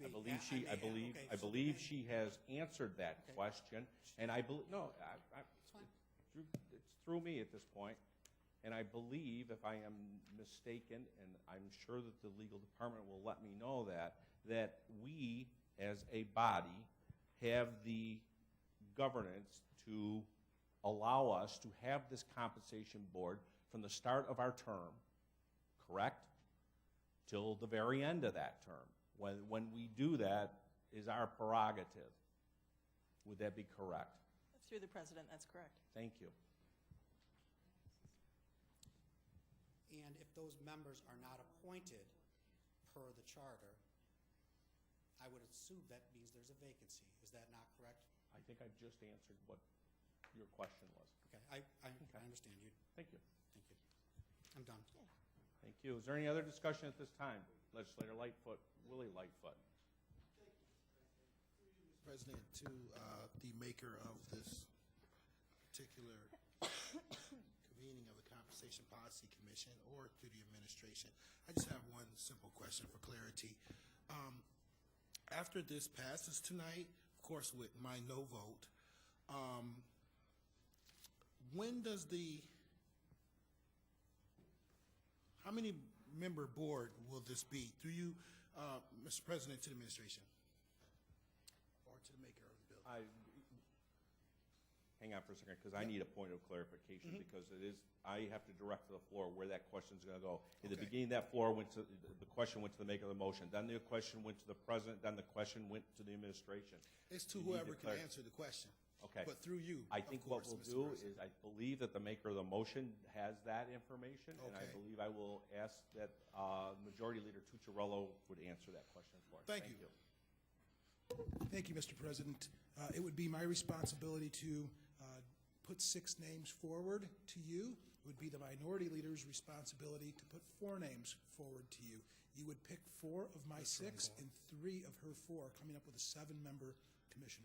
believe she has answered that question, and I believe it's through me at this point, and I believe, if I am mistaken, and I'm sure that the legal department will let me know that we as a body have the governance to allow us to have this compensation board from the start of our term, correct, till the very end of that term. When we do that is our prerogative. Would that be correct? Through the president, that's correct. Thank you. And if those members are not appointed per the charter, I would assume that means there's a vacancy. Is that not correct? I think I just answered what your question was. Okay, I understand you. Thank you. Thank you. I'm done. Thank you. Is there any other discussion at this time? Legislator Lightfoot, Willie Lightfoot. President, to the maker of this particular convening of the Compensation Policy Commission, or to the administration, I just have one simple question for clarity. After this passes tonight, of course with my no vote, when does how many member board will this be? Through you, Mr. President, to the administration, or to the maker of the bill? Hang on for a second, because I need a point of clarification, because I have to direct to the floor where that question's going to go. In the beginning, that floor the question went to the maker of the motion. Then the question went to the president. Then the question went to the administration. It's to whoever can answer the question. Okay. But through you, I think what we'll do is, I believe that the maker of the motion has that information, and I believe I will ask that Majority Leader Tucciarello would answer that question for us. Thank you. Thank you, Mr. President. It would be my responsibility to put 6 names forward to you. It would be the Minority Leader's responsibility to put 4 names forward to you. You would pick 4 of my 6 and 3 of her 4, coming up with a 7-member commission.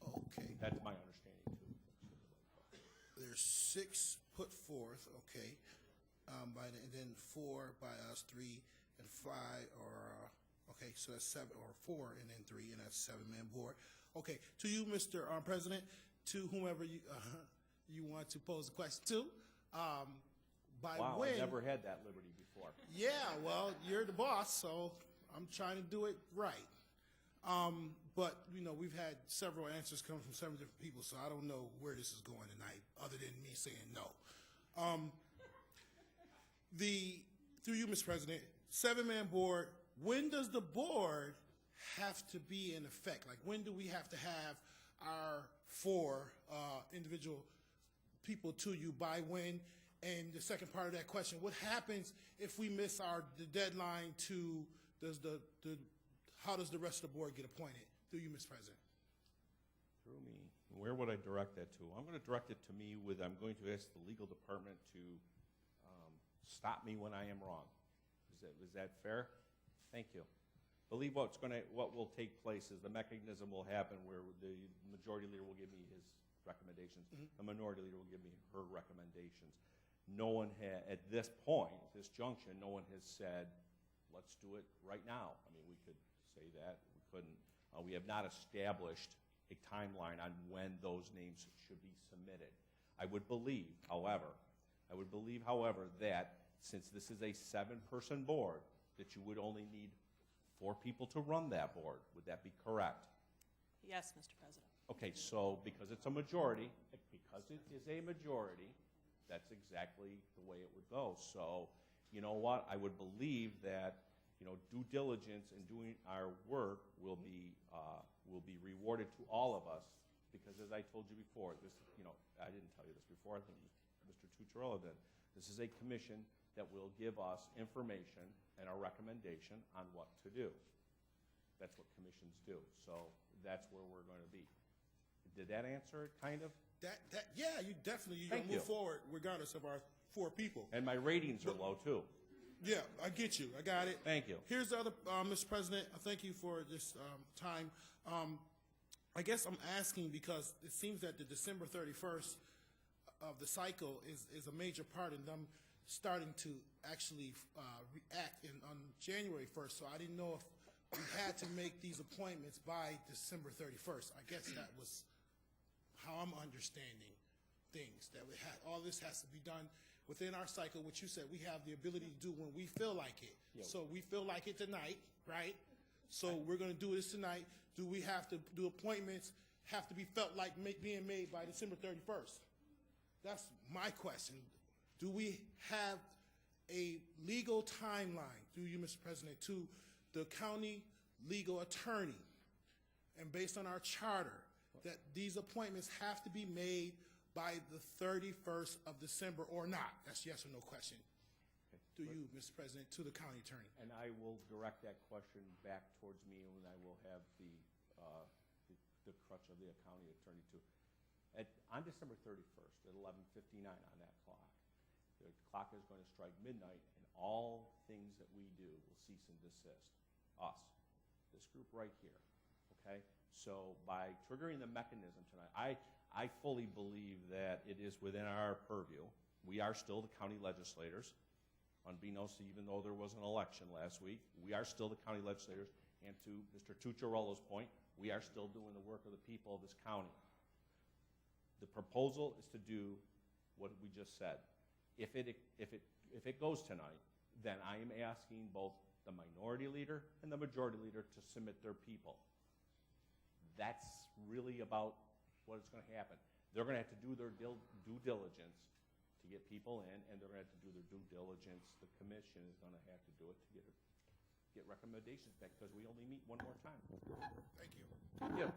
Okay. That's my understanding, too. There's 6 put forth, okay, and then 4 by us, 3 and 5, or okay, so that's 7 or 4, and then 3, and that's 7-man board. Okay, to you, Mr. President, to whomever you want to pose the question to. Wow, I never had that liberty before. Yeah, well, you're the boss, so I'm trying to do it right. But, we've had several answers come from several different people, so I don't know where this is going tonight, other than me saying no. Through you, Mr. President, 7-man board, when does the board have to be in effect? Like, when do we have to have our 4 individual people to you, by when? And the second part of that question, what happens if we miss the deadline to, how does the rest of the board get appointed? Through you, Mr. President. Through me. Where would I direct that to? I'm going to direct it to me I'm going to ask the legal department to stop me when I am wrong. Is that fair? Thank you. I believe what will take place is the mechanism will happen where the Majority Leader will give me his recommendations. The Minority Leader will give me her recommendations. No one at this point, this junction, no one has said, let's do it right now. I mean, we could say that. We couldn't. We have not established a timeline on when those names should be submitted. I would believe, however, that since this is a 7-person board, that you would only need 4 people to run that board. Would that be correct? Yes, Mr. President. Okay, so because it's a majority, that's exactly the way it would go. So, you know what? I would believe that due diligence in doing our work will be rewarded to all of us, because as I told you before, this, I before, I think Mr. Tucciarello did. This is a commission that will give us information and a recommendation on what to do. That's what commissions do. So that's where we're going to be. Did that answer it, kind of? Yeah, you definitely, Thank move you. forward regardless of our 4 people. And my ratings are low, too. Yeah, I get you. I got it. Thank you. Here's the other, Mr. President, thank you for this time. I guess I'm asking because it seems that the December 31st of the cycle is a major part in them starting to actually react on January 1st. So I didn't know if we had to make these appointments by December 31st. I guess that was how I'm understanding things, that all this has to be done within our cycle, which you said we have the ability to do when we feel like it. Yeah. So we feel like it tonight, right? So we're going to do this tonight. Do we have to do appointments, have to be felt like being made by December 31st? That's my question. Do we have a legal timeline, through you, Mr. President, to the county legal attorney, and based on our charter, that these appointments have to be made by the 31st of December or not? That's yes or no question. To you, Mr. President, to the county attorney. And I will direct that question back towards me, and I will have the crutch of the county attorney too. On December 31st, at 11:59 on that clock, the clock is going to strike midnight, and all things that we do will cease and desist. Us, this group right here, okay? So by triggering the mechanism tonight, I fully believe that it is within our purview. We are still the county legislators, unbeknownst to even though there was an election last week. We are still the county legislators, and to Mr. Tucciarello's point, we are still doing the work of the people of this county. The proposal is to do what we just said. If it goes tonight, then I am asking both the minority leader and the majority leader to submit their people. That's really about what is going to happen. They're going to have to do their due diligence to get people in, and they're going to have to do their due diligence. The commission is going to have to do it to get recommendations back, because we only meet one more time. Thank you. Thank you.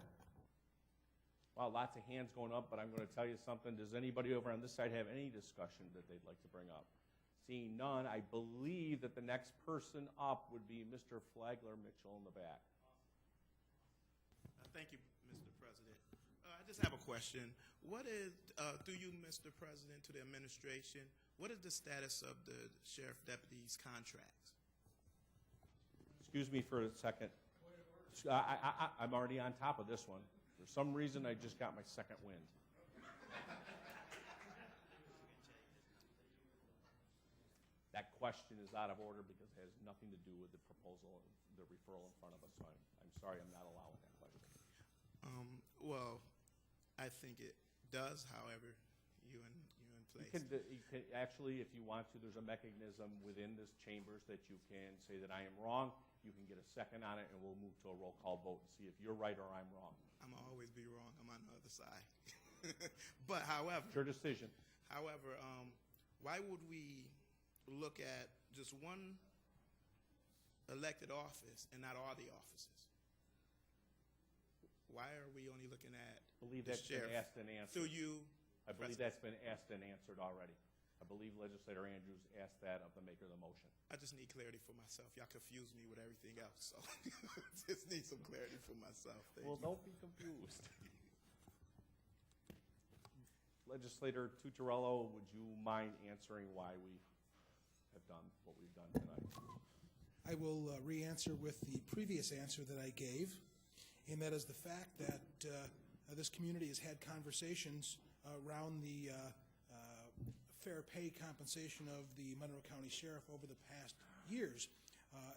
Wow, lots of hands going up, but I'm going to tell you something. Does anybody over on this side have any discussion that they'd like to bring up? Seeing none, I believe that the next person up would be Mr. Flagler Mitchell in the back. Thank you, Mr. President. I just have a question. What is, through you, Mr. President, to the administration, what is the status of the sheriff deputies' contracts? Excuse me for a second. I'm already on top of this one. For some reason, I just got my second wind. That question is out of order because it has nothing to do with the proposal, the referral in front of us. So I'm sorry, I'm not allowing that question. Well, I think it does, however, you in place. You can actually, if you want to, there's a mechanism within this chambers that you can say that I am wrong. You can get a second on it, and we'll move to a roll call vote and see if you're right or I'm wrong. I'm gonna always be wrong. I'm on the other side. But however, it's your decision. However, why would we look at just one elected office and not all the offices? Why are we only looking at I believe the that's been sheriff? asked and answered. Through you, I believe that's been asked and answered already. I believe Legislator Andrews asked that of the maker of the motion. I just need clarity for myself. Y'all confuse me with everything else, so just need some clarity for myself. Thank you. Don't be confused. Legislator Tucciarello, would you mind answering why we have done what we've done tonight? I will re-answer with the previous answer that I gave, and that is the fact that this community has had conversations around the fair pay compensation of the Monroe County Sheriff over the past years.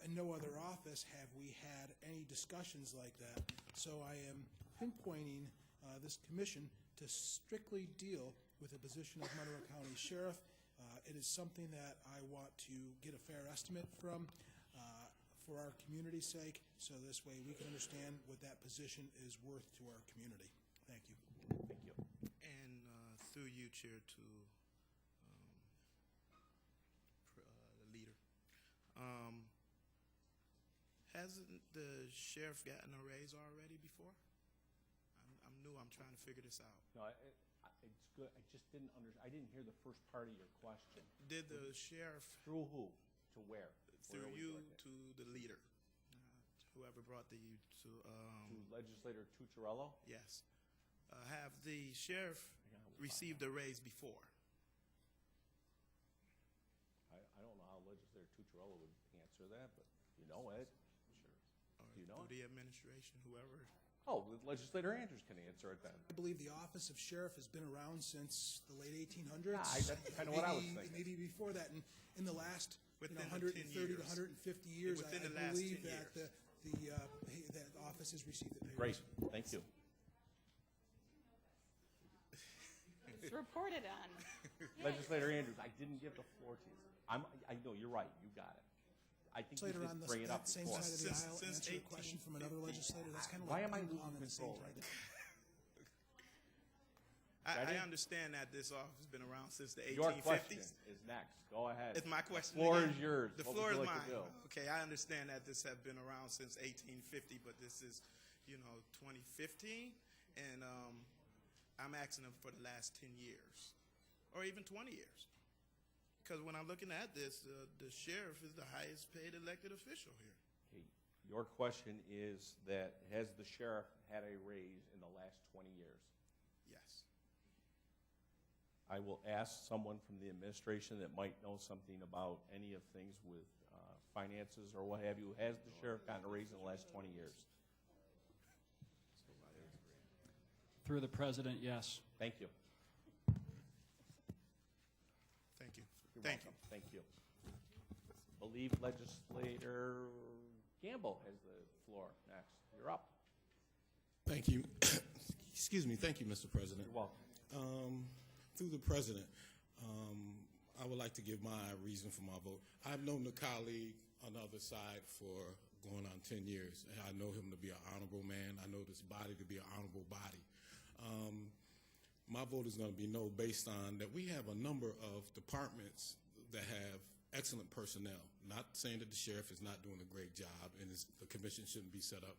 In no other office have we had any discussions like that. So I am pinpointing this commission to strictly deal with the position of Monroe County Sheriff. It is something that I want to get a fair estimate from for our community's sake, so this way we can understand what that position is worth to our community. Thank you. Thank you. And through you, Chair, to the leader. Hasn't the sheriff gotten a raise already before? I'm new. I'm trying to figure this out. No, it's good, I just didn't I didn't hear the first part of your question. Did the sheriff, Through who? To where? through Where are we you directed? to the leader, whoever brought the, To Legislator Tucciarello? yes, have the sheriff received a raise before? I don't know how Legislator Tucciarello would answer that, but you know Ed. Or Do you know through the administration, whoever? Oh, Legislator Andrews can answer it then. I believe the office of sheriff has been around since the late 1800s. That's kind of what I was Maybe- thinking. Maybe before that. And in the last Within the 130 10 to years. 150 years, Within I the last believe 10 that that office has received the pay Great, raise. thank you. It's reported on. Legislator Andrews, I didn't give the floor to you. I know, you're right, you got it. I think you Legislator on did the bring it up that same before. side of the aisle Since answer a question from another legislator. That's kind of Why like am I ping losing pong at the same control time. right I Ready? understand that this office has been around since the Your question 1850s. is next, go ahead. It's my question. The floor again. is yours. The What floor would is you like mine. to do? Okay, I understand that this has been around since 1850, but this is, 2015, and I'm asking them for the last 10 years, or even 20 years. Because when I'm looking at this, the sheriff is the highest paid elected official here. Okay, your question is that has the sheriff had a raise in the last 20 years? Yes. I will ask someone from the administration that might know something about any of things with finances or what have you. Has the sheriff gotten a raise in the last 20 years? Through the president, yes. Thank you. Thank you. You're Thank welcome. Thank you. Believe Legislator Gamble has the floor next. You're up. Thank you. Excuse me. Thank you, Mr. President. You're welcome. Through the president, I would like to give my reason for my vote. I've known the colleague on the other side for going on 10 years. And I know him to be an honorable man. I know this body to be an honorable body. My vote is going to be no, based on that we have a number of departments that have excellent personnel. Not saying that the sheriff is not doing a great job, and the commission shouldn't be set up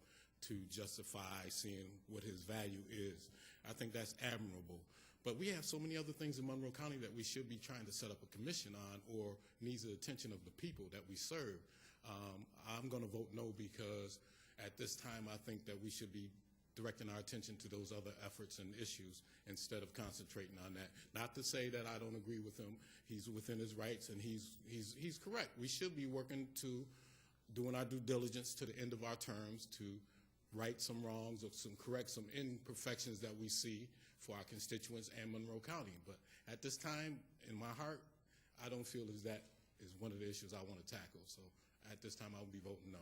to justify seeing what his value is. I think that's admirable. But we have so many other things in Monroe County that we should be trying to set up a commission on, or needs the attention of the people that we serve. I'm going to vote no, because at this time I think that we should be directing our attention to those other efforts and issues instead of concentrating on that. Not to say that I don't agree with him. He's within his rights, and he's correct. We should be working to doing our due diligence to the end of our terms to right some wrongs or correct some imperfections that we see for our constituents and Monroe County. But at this time, in my heart, I don't feel as that is one of the issues I want to tackle. So at this time, I will be voting no.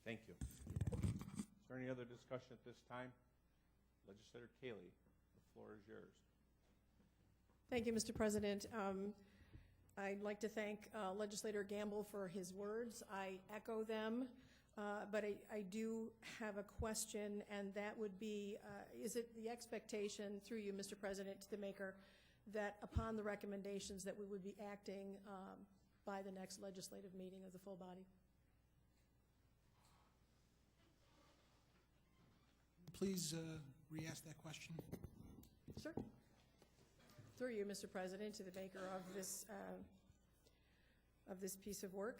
Thank you. Is there any other discussion at this time? Legislator Cayley, the floor is yours. Thank you, Mr. President. I'd like to thank Legislator Gamble for his words. I echo them, but I do have a question, and that would be, is it the expectation, through you, Mr. President, to the maker, that upon the recommendations that we would be acting by the next legislative meeting of the full body? Please re-ask that question. Sure. Through you, Mr. President, to the maker of this piece of work,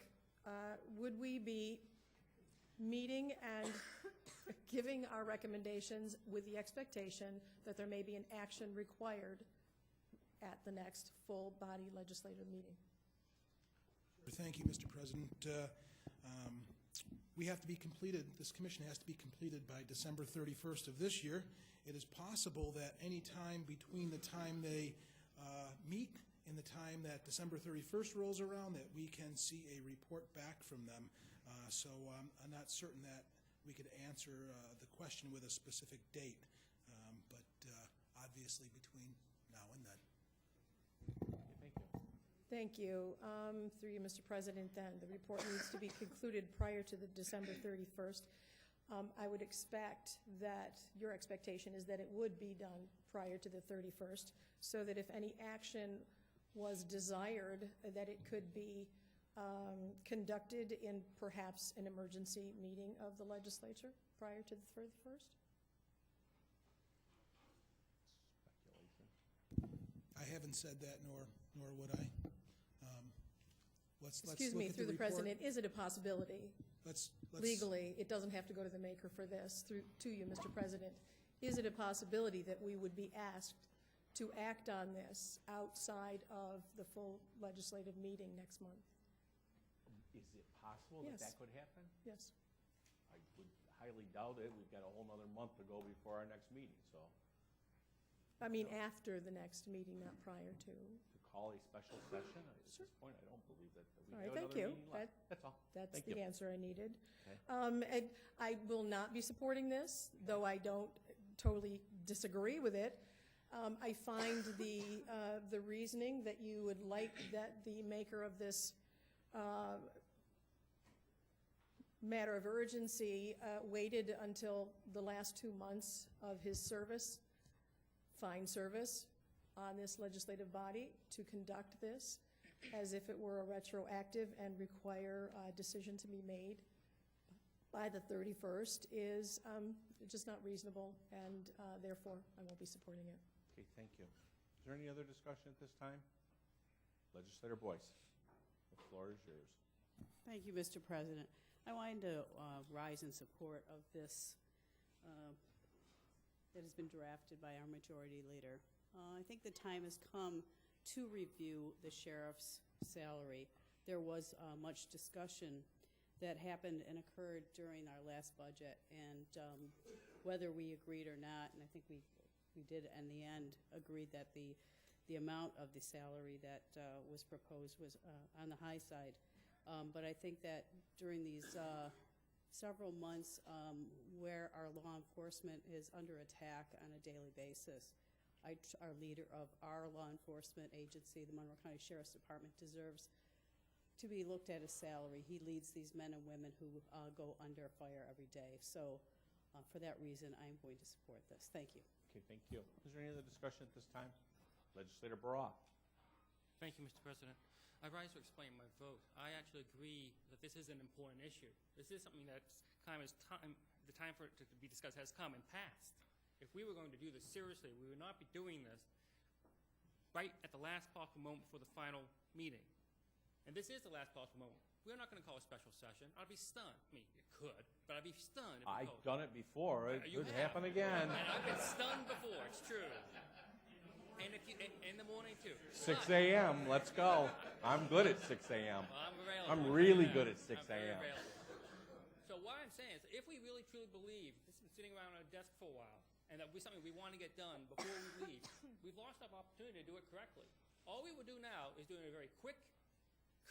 would we be meeting and giving our recommendations with the expectation that there may be an action required at the next full body legislative meeting? Thank you, Mr. President. We have to be completed, this commission has to be completed by December 31st of this year. It is possible that any time between the time they meet and the time that December 31st rolls around, that we can see a report back from them. So I'm not certain that we could answer the question with a specific date, but obviously between now and then. Thank you. Thank you. Through you, Mr. President, then, the report needs to be concluded prior to the December 31st. I would expect that your expectation is that it would be done prior to the 31st, so that if any action was desired, that it could be conducted in perhaps an emergency meeting of the legislature prior to the 31st? Speculation. haven't said that, nor would I. Let's Excuse look me, at through the report. president, is it a possibility? Let's Legally, it doesn't have to go to the maker for this, to you, Mr. President. Is it a possibility that we would be asked to act on this outside of the full legislative meeting next month? Is it possible Yes. that could happen? Yes. I would highly doubt it. We've got a whole nother month to go before our next meeting, so I mean, after the next meeting, not prior to. to call a special session, at this point, I don't believe that we All have right, thank another you. meeting left. That's all. That's Thank the you. answer I needed. Okay. And I will not be supporting this, though I don't totally disagree with it. I find the reasoning that you would like that the maker of this matter of urgency waited until the last 2 months of his service, fine service, on this legislative body to conduct this as if it were a retroactive and require a decision to be made by the 31st is just not reasonable, and therefore I won't be supporting it. Okay, thank you. Is there any other discussion at this time? Legislator Boyce, the floor is yours. Thank you, Mr. President. I wanted to rise in support of this that has been drafted by our majority leader. I think the time has come to review the sheriff's salary. There was much discussion that happened and occurred during our last budget, and whether we agreed or not, and I think we did in the end agree that the amount of the salary that was proposed was on the high side. But I think that during these several months where our law enforcement is under attack on a daily basis, our leader of our law enforcement agency, the Monroe County Sheriff's Department, deserves to be looked at his salary. He leads these men and women who go under fire every day. So for that reason, I'm going to support this. Thank you. Okay, thank you. Is there any other discussion at this time? Legislator Baroff. Thank you, Mr. President. I rise to explain my vote. I actually agree that this is an important issue. This is something that's the time for it to be discussed has come and passed. If we were going to do this seriously, we would not be doing this right at the last possible moment before the final meeting. And this is the last possible moment. We're not going to call a special session. I'd be stunned. I mean, it could, but I'd be stunned if we I've called. done it before. It You could have. happen again. And I've been stunned before. It's true. And if you in the morning too. 6 a.m., let's go. I'm good at 6 a.m. Well, I'm available. I'm really good at 6 I'm very a.m. available. So what I'm saying is, if we really truly believe this has been sitting around on a desk for a while, and that we're something we want to get done before we leave, we've lost our opportunity to do it correctly. All we would do now is do it in a very quick,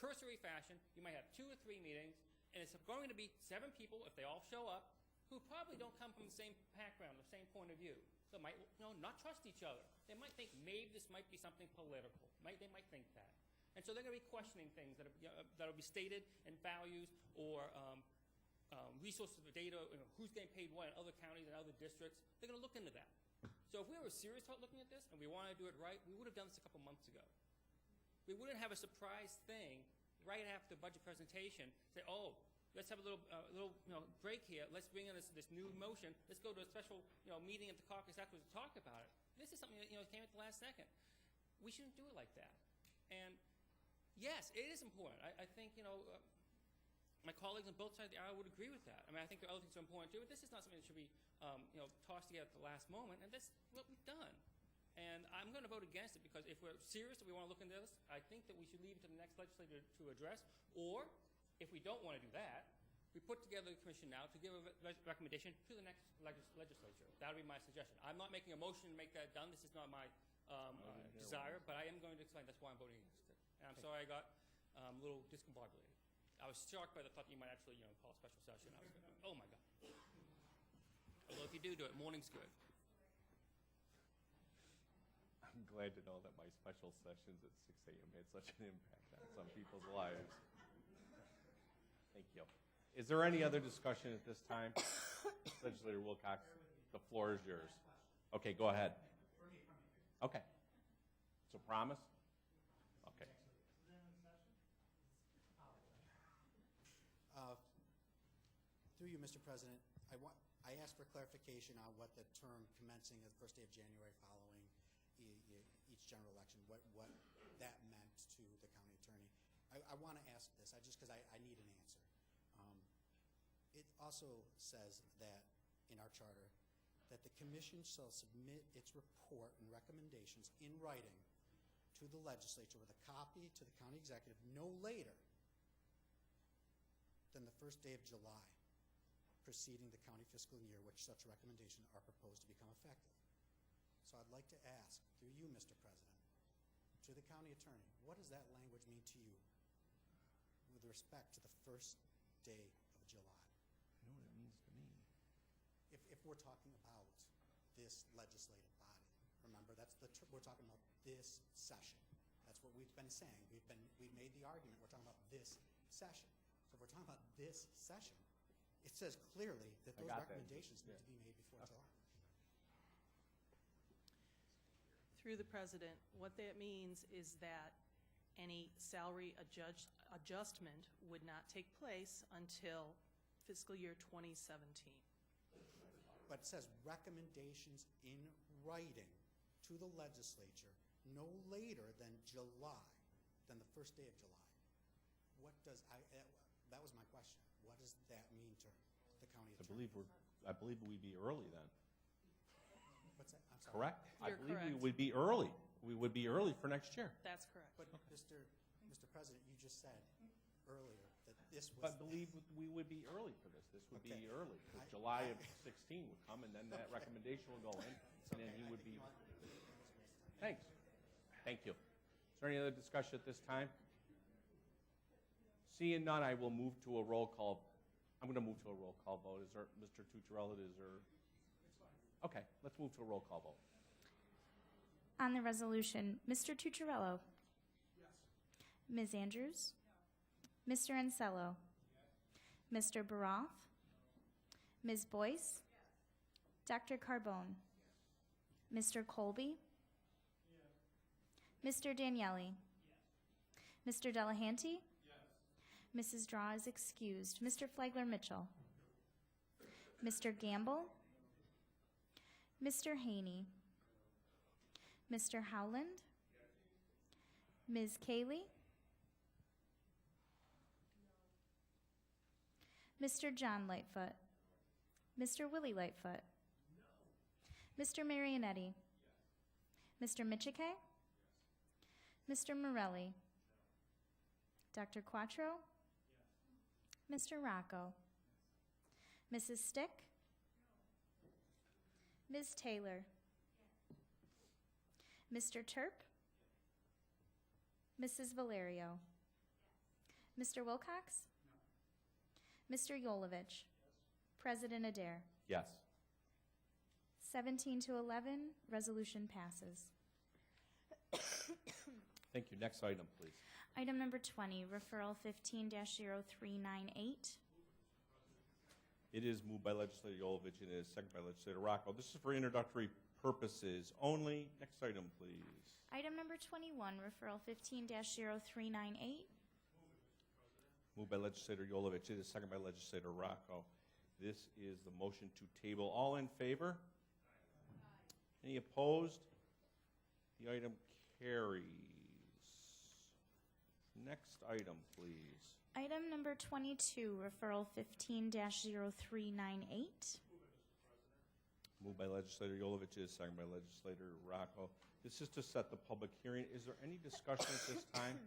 cursory fashion. You might have 2 or 3 meetings, and it's going to be 7 people, if they all show up, who probably don't come from the same background, the same point of view. So might not trust each other. They might think maybe this might be something political. They might think that. And so they're going to be questioning things that will be stated in values or resources of data, who's getting paid what in other counties and other districts. They're going to look into that. So if we were serious about looking at this and we wanted to do it right, we would have done this a couple months ago. We wouldn't have a surprise thing right after the budget presentation, say, oh, let's have a little break here. Let's bring in this new motion. Let's go to a special meeting at the caucus afterwards to talk about it. This is something that came at the last second. We shouldn't do it like that. And yes, it is important. I think my colleagues on both sides of the aisle would agree with that. I mean, I think there are other things that are important too. But this is not something that should be tossed together at the last moment. And that's what we've done. And I'm going to vote against it because if we're serious that we want to look into this, I think that we should leave it to the next legislature to address. Or if we don't want to do that, we put together the commission now to give a recommendation to the next legislature. That would be my suggestion. I'm not making a motion to make that done. This is not my desire, but I am going to explain that's why I'm voting against it. And I'm sorry I got a little discombobulated. I was shocked by the thought that you might actually call a special session. I was going, oh my God. Although if you do it, morning's good. I'm glad to know that my special sessions at 6 a.m. had such an impact on some people's lives. Thank you. Is there any other discussion at this time? Legislator Wilcox, the floor is yours. Okay, go ahead. Okay. So promise? Okay. Through you, Mr. President, I asked for clarification on what the term commencing the first day of January following each general election, what that meant to the county attorney. I want to ask this, because I need an answer. It also says that, in our charter, that the commission shall submit its report and recommendations in writing to the legislature with a copy to the county executive no later than the first day of July preceding the county fiscal year which such recommendations are proposed to become effective. So I'd like to ask, through you, Mr. President, to the county attorney, what does that language mean to you with respect to the first day of July? I know what it means to me. If we're talking about this legislative body, remember, we're talking about this session. That's what we've been saying. We've made the argument. We're talking about this session. So if we're talking about this session, it says clearly that those recommendations need to be made before July. Through the president, what that means is that any salary adjustment would not take place until fiscal year 2017. But it says recommendations in writing to the legislature no later than July, than the first day of July. That was my question. What does that mean to the county attorney? I believe we'd be early then. What's that? I'm sorry. Correct? You're I believe correct. we would be early. We would be early for next year. That's correct. But Mr. President, you just said earlier that this was... I believe we would be early for this. This would be early. July of 16 would come, and then that recommendation would go in, and then he would be... Thanks. Thank you. Is there any other discussion at this time? Seeing none, I will move to a roll call. I'm going to move to a roll call vote. Is there, Mr. Tucciarella, is there? Okay, let's move to a roll call vote. On the resolution, Mr. Tucciarello. Yes. Ms. Andrews. Yes. Mr. Ansello. Yes. Mr. Baroff. Yes. Ms. Boyce. Yes. Dr. Carbone. Yes. Mr. Colby. Yes. Mr. Daniele. Yes. Mr. Delahanty. Yes. Mrs. Draw is excused. Mr. Flagler Mitchell. Mr. Gamble. Mr. Haney. Mr. Howland. Ms. Cayley. Mr. John Lightfoot. Mr. Willie Lightfoot. Mr. Marionetti. Mr. Michike. Mr. Morelli. Dr. Quattro. Mr. Rocco. Mrs. Stick. Ms. Taylor. Mr. Terp. Mrs. Valerio. Mr. Wilcox. Mr. Yolovich. President Adair. Yes. 17 to 11, resolution passes. Thank you. Next item, please. Item number 20, referral 15-0398. It is moved by Legislator Yolovich and it is seconded by Legislator Rocco. This is for introductory purposes only. Next item, please. Item number 21, referral 15-0398. Moved by Legislator Yolovich. It is seconded by Legislator Rocco. This is the motion to table. All in favor? Aye. Any opposed? The item carries. Next item, please. Item number 22, referral 15-0398. Moved by Legislator Yolovich, is seconded by Legislator Rocco. This is to set the public hearing. Is there any discussion at this time?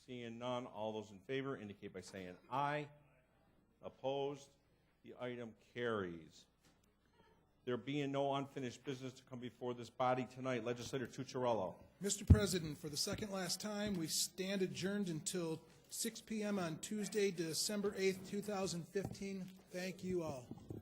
Seeing none, all those in favor indicate by saying aye. Opposed? The item carries. There being no unfinished business to come before this body tonight, Legislator Tucciarello. Mr. President, for the second last time, we stand adjourned until 6 p.m. on Tuesday, December 8th, 2015. Thank you all.